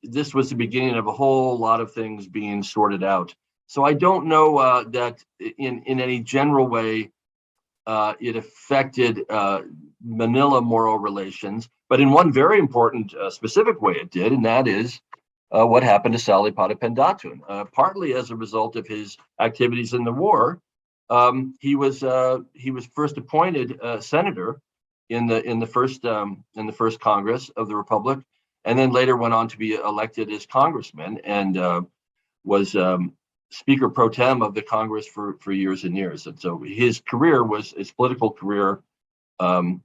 this was the beginning of a whole lot of things being sorted out. So I don't know that in any general way it affected Manila-Moro relations, but in one very important specific way it did, and that is what happened to Salipada Pendatun. Partly as a result of his activities in the war, he was first appointed senator in the first Congress of the Republic, and then later went on to be elected as congressman, and was Speaker pro tem of the Congress for years and years. And so his political career, in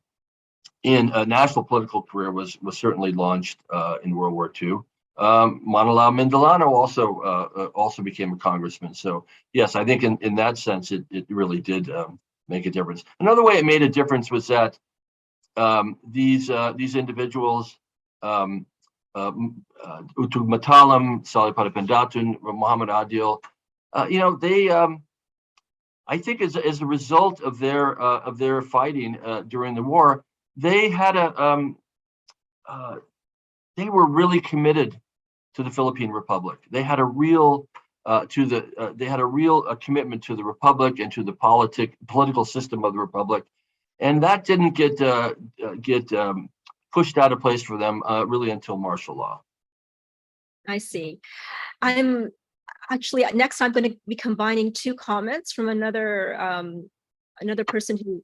a national political career, was certainly launched in World War II. Manila Mindanao also became a congressman. So yes, I think in that sense it really did make a difference. Another way it made a difference was that these individuals, Utu Matalam, Salipada Pendatun, Muhammad Adil, they I think as a result of their fighting during the war, they had they were really committed to the Philippine Republic. They had a real commitment to the Republic and to the political system of the Republic, and that didn't get pushed out of place for them really until martial law. I see. Next I'm going to be combining two comments from another person who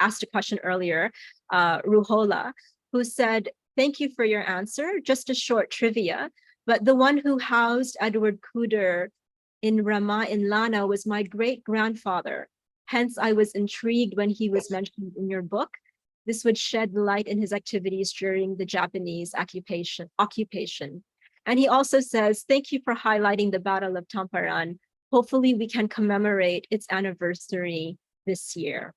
asked a question earlier, Ruhola, who said, Thank you for your answer. Just a short trivia, but the one who housed Edward Kuder in Rama in Lanao was my great-grandfather. Hence, I was intrigued when he was mentioned in your book. This would shed light in his activities during the Japanese occupation. And he also says, thank you for highlighting the Battle of Tamparan. Hopefully we can commemorate its anniversary this year.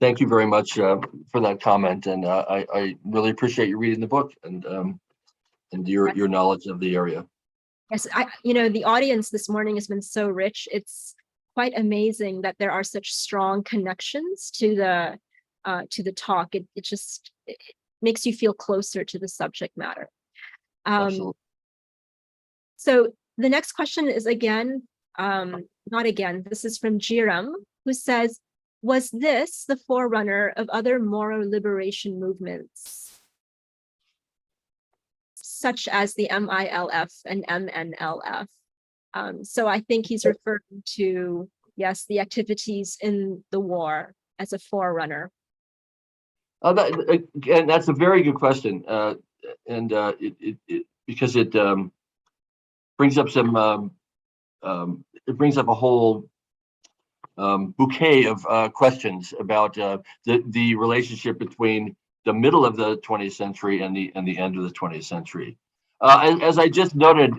Thank you very much for that comment, and I really appreciate you reading the book and your knowledge of the area. Yes, the audience this morning has been so rich. It's quite amazing that there are such strong connections to the talk. It makes you feel closer to the subject matter. Absolutely. So the next question is this is from Jiram, who says, was this the forerunner of other Moro liberation movements, such as the MILF and MNLF? So I think he's referring to, yes, the activities in the war as a forerunner. Again, that's a very good question, because it brings up a whole bouquet of questions about the relationship between the middle of the 20th century and the end of the 20th century. As I just noted,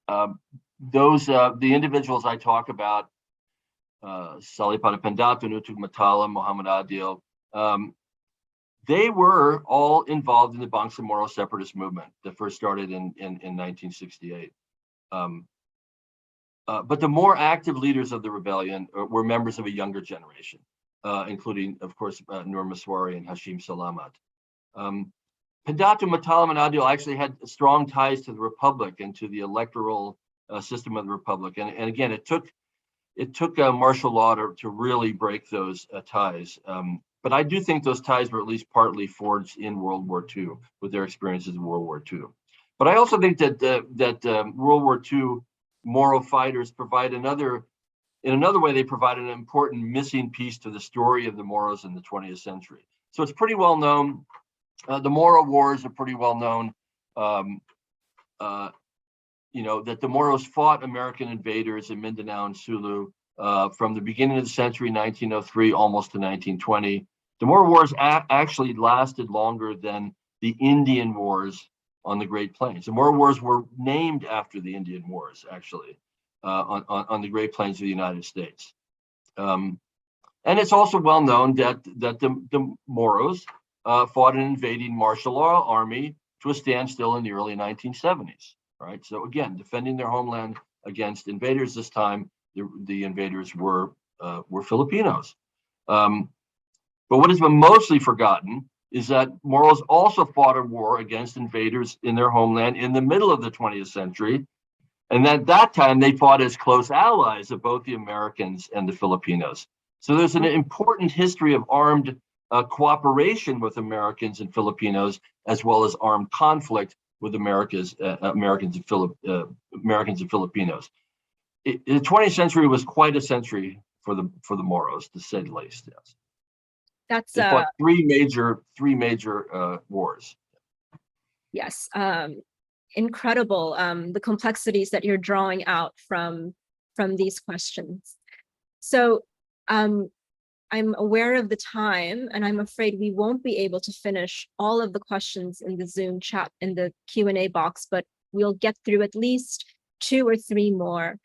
the individuals I talk about, Salipada Pendatun, Utug Matala, Muhammad Adil, they were all involved in the Bangsamoro separatist movement that first started in 1968. But the more active leaders of the rebellion were members of a younger generation, including, of course, Nur Maswari and Hashim Salamat. Pendatun, Matalam, and Adil actually had strong ties to the Republic and to the electoral system of the Republic. And again, it took martial law to really break those ties. But I do think those ties were at least partly forged in World War II with their experiences in World War II. But I also think that World War II Moro fighters provide in another way, they provide an important missing piece to the story of the Moros in the 20th century. So it's pretty well known. The Moro Wars are pretty well known. That the Moros fought American invaders in Mindanao and Sulu from the beginning of the century, 1903, almost to 1920. The Moro Wars actually lasted longer than the Indian Wars on the Great Plains. The Moro Wars were named after the Indian Wars, actually, on the Great Plains of the United States. And it's also well known that the Moros fought an invading martial law army to a standstill in the early 1970s. Right. So again, defending their homeland against invaders. This time, the invaders were Filipinos. But what has been mostly forgotten is that Moros also fought a war against invaders in their homeland in the middle of the 20th century. And at that time, they fought as close allies of both the Americans and the Filipinos. So there's an important history of armed cooperation with Americans and Filipinos, as well as armed conflict with Americans and Filipinos. The 20th century was quite a century for the Moros, to say the least. Yes. They fought three major wars. Yes, incredible. The complexities that you're drawing out from these questions. So I'm aware of the time, and I'm afraid we won't be able to finish all of the questions in the Zoom chat, in the Q&A box, but we'll get through at least 2 or 3 more.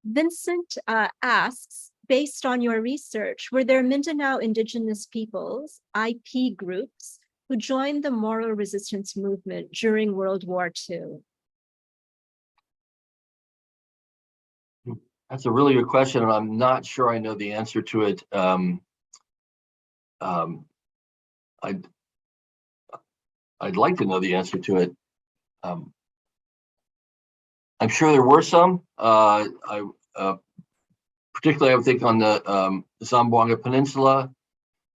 Vincent asks, based on your research, were there Mindanao indigenous peoples, IP groups, who joined the Moro resistance movement during World War II? That's a really good question, and I'm not sure I know the answer to it. I'd like to know the answer to it. I'm sure there were some. Particularly, I would think on the Zamboanga Peninsula,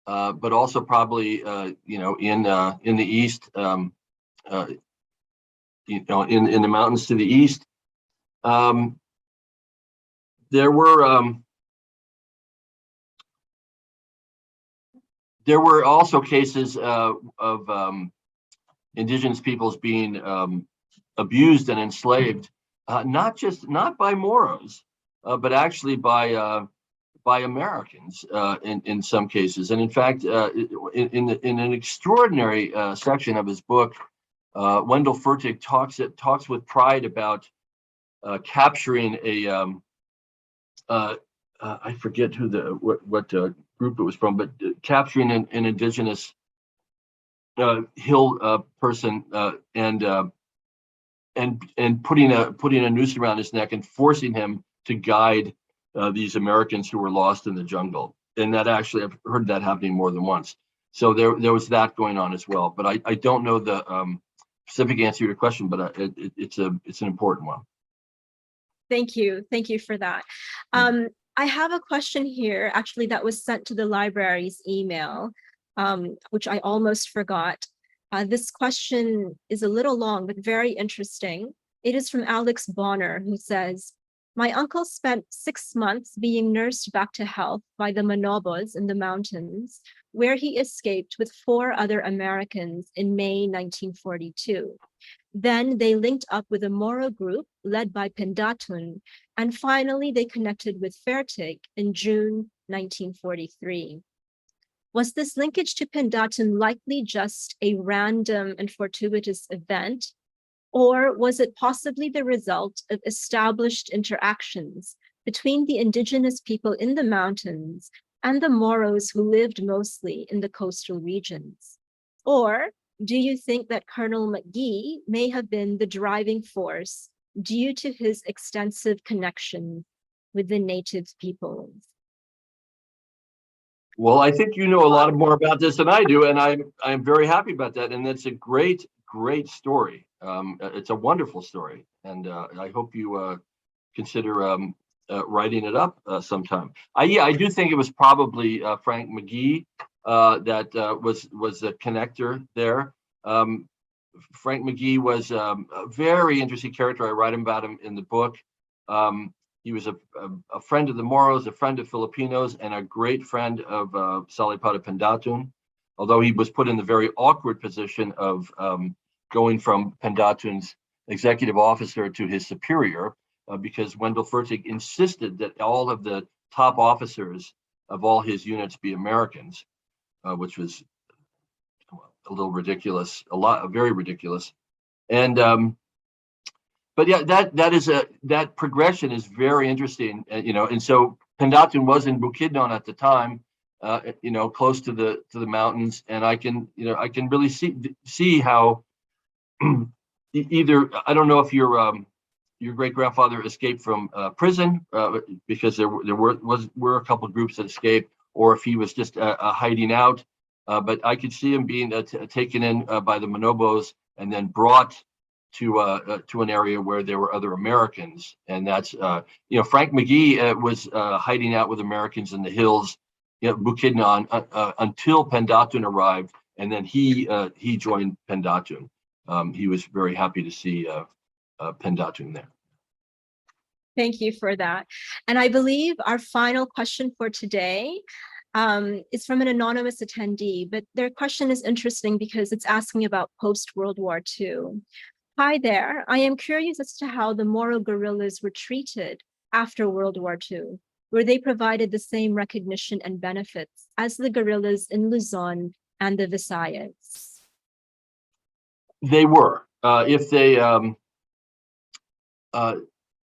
but also probably in the east, in the mountains to the east. There were also cases of indigenous peoples being abused and enslaved, not by Moros, but actually by Americans in some cases. And in fact, in an extraordinary section of his book, Wendell Fertig talks with pride about capturing I forget what group it was from, but capturing an indigenous hill person and putting a noose around his neck and forcing him to guide these Americans who were lost in the jungle. And that actually, I've heard that happening more than once. So there was that going on as well. But I don't know the specific answer to your question, but it's an important one. Thank you for that. I have a question here, actually, that was sent to the library's email, which I almost forgot. This question is a little long, but very interesting. It is from Alex Bonner, who says, my uncle spent 6 months being nursed back to health by the Bonobos in the mountains, where he escaped with 4 other Americans in May 1942. Then they linked up with a Moro group led by Pendatun, and finally they connected with Fertig in June 1943. Was this linkage to Pendatun likely just a random and fortuitous event, or was it possibly the result of established interactions between the indigenous people in the mountains and the Moros who lived mostly in the coastal regions? Or do you think that Colonel McGee may have been the driving force due to his extensive connection with the native peoples? Well, I think you know a lot more about this than I do, and I'm very happy about that. And that's a great story. It's a wonderful story, and I hope you consider writing it up sometime. Yeah, I do think it was probably Frank McGee that was the connector there. Frank McGee was a very interesting character. I write about him in the book. He was a friend of the Moros, a friend of Filipinos, and a great friend of Salipada Pendatun, although he was put in the very awkward position of going from Pendatun's executive officer to his superior, because Wendell Fertig insisted that all of the top officers of all his units be Americans, which was a little ridiculous, very ridiculous. And but yeah, that progression is very interesting, and so Pendatun was in Bukidnon at the time, close to the mountains, and I can really see how either, I don't know if your great grandfather escaped from prison, because there were a couple of groups that escaped, or if he was just hiding out. But I could see him being taken in by the Bonobos and then brought to an area where there were other Americans, and that's Frank McGee was hiding out with Americans in the hills, Bukidnon, until Pendatun arrived, and then he joined Pendatun. He was very happy to see Pendatun there. Thank you for that. And I believe our final question for today is from an anonymous attendee, but their question is interesting because it's asking about post-World War II. Hi there, I am curious as to how the Moro guerrillas were treated after World War II. Were they provided the same recognition and benefits as the guerrillas in Luzon and the Visayas? They were.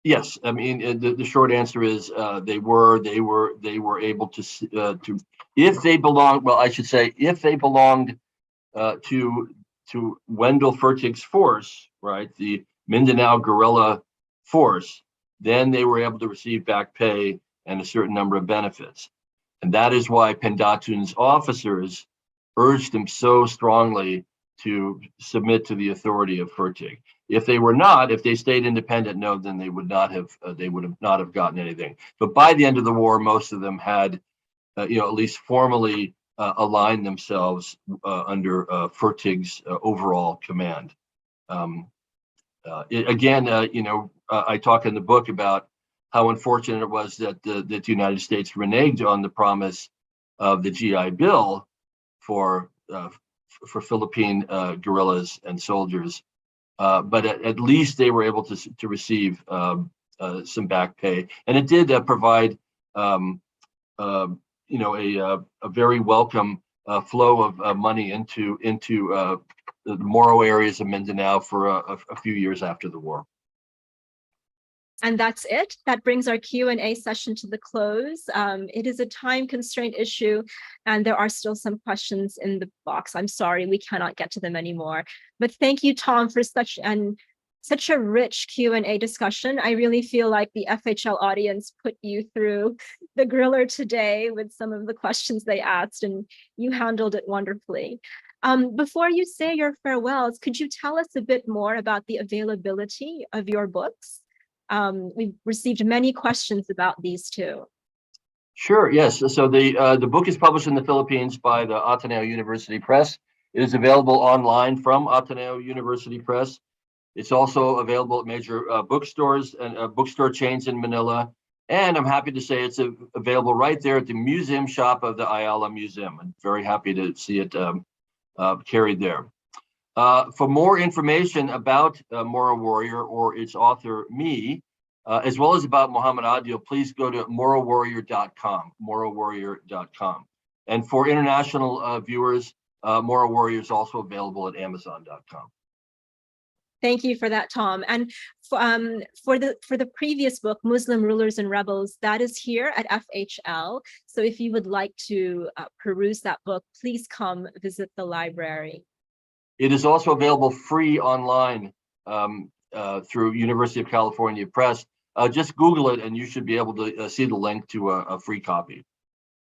Yes, I mean the short answer is they were able to if they belonged. Well, I should say if they belonged to Wendell Fertig's force, right, the Mindanao guerrilla force, then they were able to receive back pay and a certain number of benefits, and that is why Pendatun's officers urged him so strongly to submit to the authority of Fertig. If they were not, if they stayed independent, no, then they would not have gotten anything. But by the end of the war, most of them had, at least formally aligned themselves under Fertig's overall command. I talk in the book about how unfortunate it was that the United States reneged on the promise of the GI Bill for Philippine guerrillas and soldiers. But at least they were able to receive some back pay, and it did provide a very welcome flow of money into the Moro areas of Mindanao for a few years after the war. And that's it. That brings our Q&A session to the close. It is a time-constrained issue, and there are still some questions in the box. I'm sorry, we cannot get to them anymore. But thank you, Tom, for such a rich Q&A discussion. I really feel like the FHL audience put you through the griller today with some of the questions they asked, and you handled it wonderfully. Before you say your farewells, could you tell us a bit more about the availability of your books? We've received many questions about these too. Sure, yes. So the book is published in the Philippines by the Ateneo University Press. It is available online from Ateneo University Press. It's also available at major bookstores and bookstore chains in Manila. And I'm happy to say it's available right there at the museum shop of the Ayala Museum. I'm very happy to see it carried there. For more information about Moro Warrior or its author, me, as well as about Muhammad Adil, please go to morowarrior.com, morowarrior.com. And for international viewers, Moro Warrior is also available at amazon.com. Thank you for that, Tom. And for the previous book, Muslim Rulers and Rebels, that is here at FHL. So if you would like to peruse that book, please come visit the library. It is also available free online through University of California Press. Just Google it and you should be able to see the link to a free copy.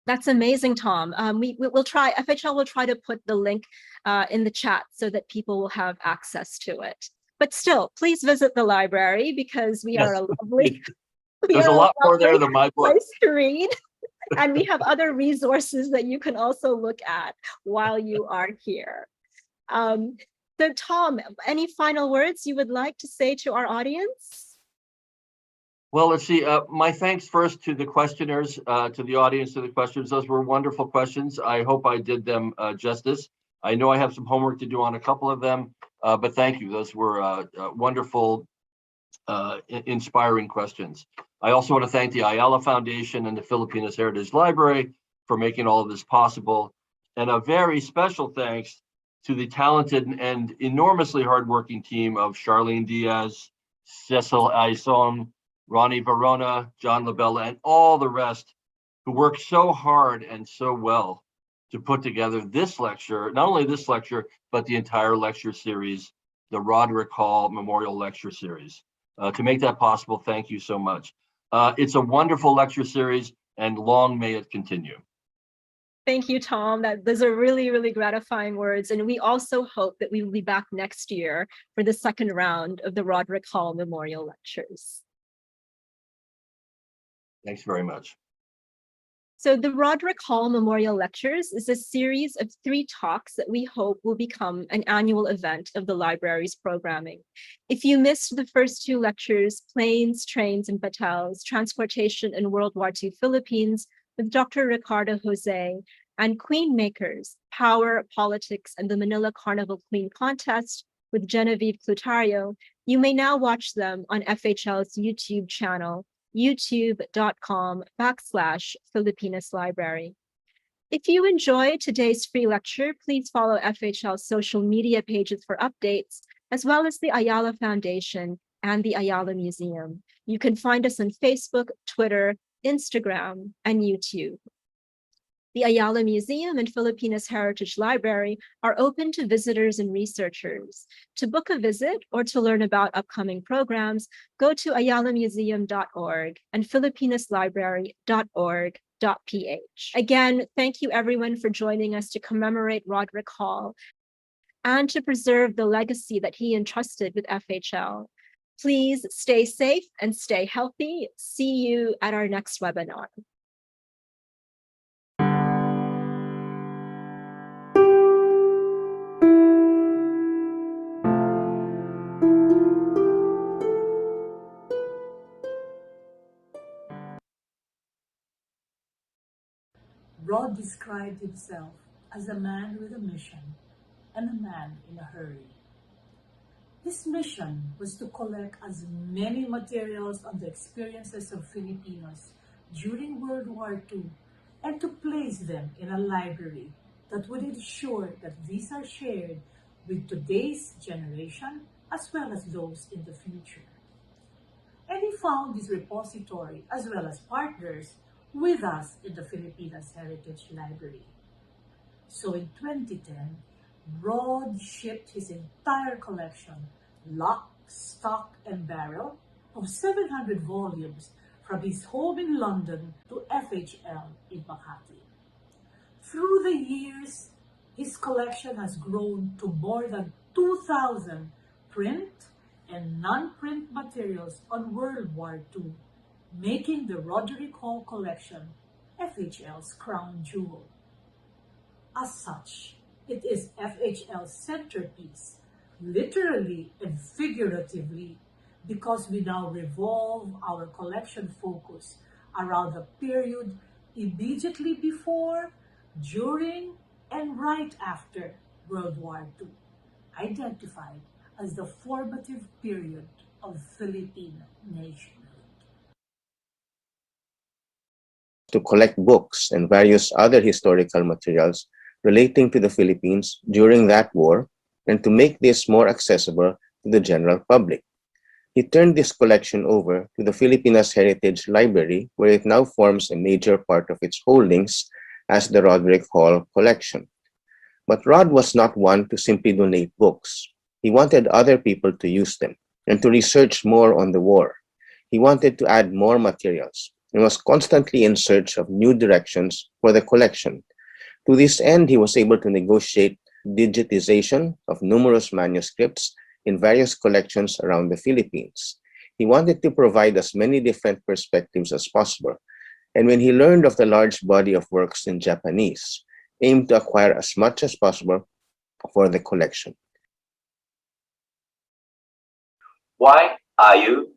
That's amazing, Tom. FHL will try to put the link in the chat so that people will have access to it. But still, please visit the library because we are a lovely, there's a lot more there than my book. Place to read. And we have other resources that you can also look at while you are here. So Tom, any final words you would like to say to our audience? Well, let's see. My thanks first to the questioners, to the audience, to the questioners. Those were wonderful questions. I hope I did them justice. I know I have some homework to do on a couple of them, but thank you. Those were wonderful, inspiring questions. I also want to thank the Ayala Foundation and the Filipinas Heritage Library for making all of this possible. And a very special thanks to the talented and enormously hardworking team of Charlene Diaz, Cecil Aison, Ronnie Verona, John Labella, and all the rest who worked so hard and so well to put together this lecture, not only this lecture, but the entire lecture series, the Roderick Hall Memorial Lecture Series. To make that possible, thank you so much. It's a wonderful lecture series, and long may it continue. Thank you, Tom. Those are really, really gratifying words. And we also hope that we will be back next year for the second round of the Roderick Hall Memorial Lectures. Thanks very much. So the Roderick Hall Memorial Lectures is a series of 3 talks that we hope will become an annual event of the library's programming. If you missed the first 2 lectures, Planes, Trains, and Battles, Transportation in World War II Philippines, with Dr. Ricardo Jose, and Queen Makers, Power, Politics, and the Manila Carnival Queen Contest with Genevieve Clutario, you may now watch them on FHL's YouTube channel, youtube.com/Filipinas Library. If you enjoyed today's free lecture, please follow FHL's social media pages for updates, as well as the Ayala Foundation and the Ayala Museum. You can find us on Facebook, Twitter, Instagram, and YouTube. The Ayala Museum and Filipinas Heritage Library are open to visitors and researchers. To book a visit or to learn about upcoming programs, go to ayalamuseum.org and filipinaslibrary.org.ph. Again, thank you everyone for joining us to commemorate Roderick Hall and to preserve the legacy that he entrusted with FHL. Please stay safe and stay healthy. See you at our next webinar. Rod described himself as a man with a mission and a man in a hurry. His mission was to collect as many materials on the experiences of Filipinos during World War II and to place them in a library that would ensure that these are shared with today's generation as well as those in the future. And he found this repository as well as partners with us in the Filipinas Heritage Library. So in 2010, Rod shipped his entire collection, lock, stock, and barrel, of 700 volumes from his home in London to FHL in Makati. Through the years, his collection has grown to more than 2,000 print and non-print materials on World War II, making the Roderick Hall collection FHL's crown jewel. As such, it is FHL's centerpiece, literally and figuratively, because we now revolve our collection focus around the period immediately before, during, and right after World War II, identified as the formative period of Philippine nationhood. To collect books and various other historical materials relating to the Philippines during that war and to make this more accessible to the general public. He turned this collection over to the Filipinas Heritage Library, where it now forms a major part of its holdings as the Roderick Hall Collection. But Rod was not one to simply donate books. He wanted other people to use them and to research more on the war. He wanted to add more materials and was constantly in search of new directions for the collection. To this end, he was able to negotiate digitization of numerous manuscripts in various collections around the Philippines. He wanted to provide as many different perspectives as possible, and when he learned of the large body of works in Japanese, aimed to acquire as much as possible for the collection. Why are you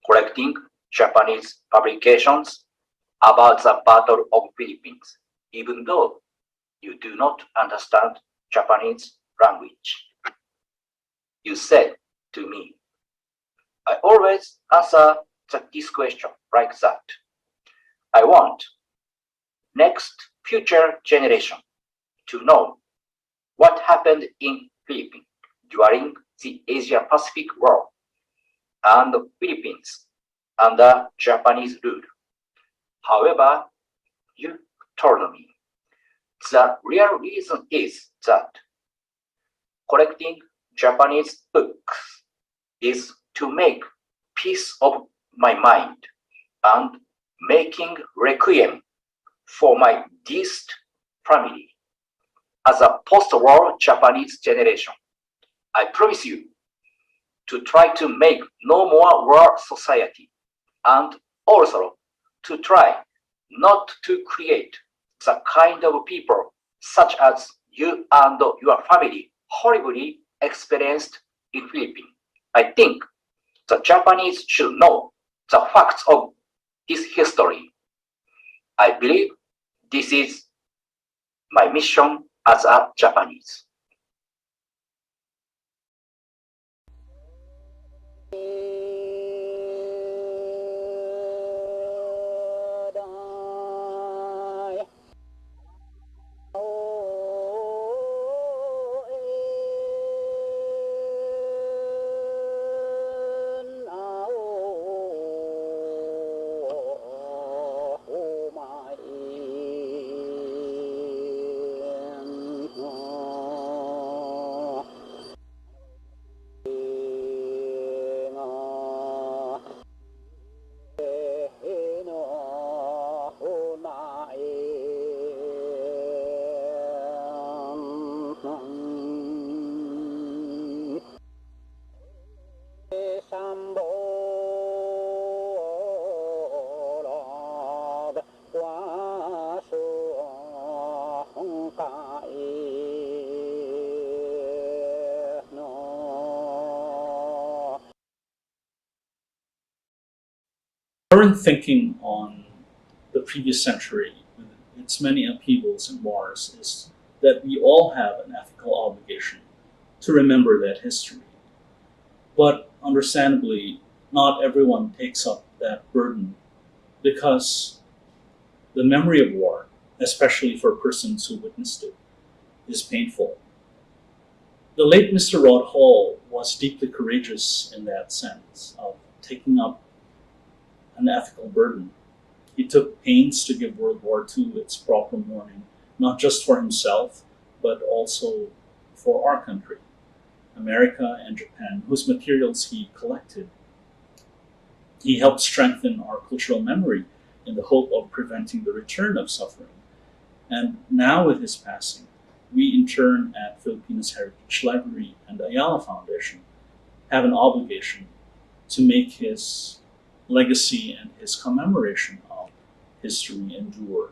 collecting Japanese publications about the Battle of Philippines, even though you do not understand Japanese language? You said to me. I always answer this question like that. I want next future generation to know what happened in Philippines during the Asia Pacific War and the Philippines under Japanese rule. However, you told me the real reason is that collecting Japanese books is to make peace of my mind and making requiem for my deceased family. As a post-war Japanese generation, I promise you to try to make no more war society and also to try not to create the kind of people such as you and your family horribly experienced in Philippines. I think the Japanese should know the facts of this history. I believe this is my mission as a Japanese. Current thinking on the previous century, its many upheavals and wars, is that we all have an ethical obligation to remember that history. But understandably, not everyone takes up that burden because the memory of war, especially for persons who witnessed it, is painful. The late Mr. Rod Hall was deeply courageous in that sense of taking up an ethical burden. He took pains to give World War II its proper mourning, not just for himself, but also for our country, America and Japan, whose materials he collected. He helped strengthen our cultural memory in the hope of preventing the return of suffering. And now with his passing, we in turn at Filipinas Heritage Library and Ayala Foundation have an obligation to make his legacy and his commemoration of history endure.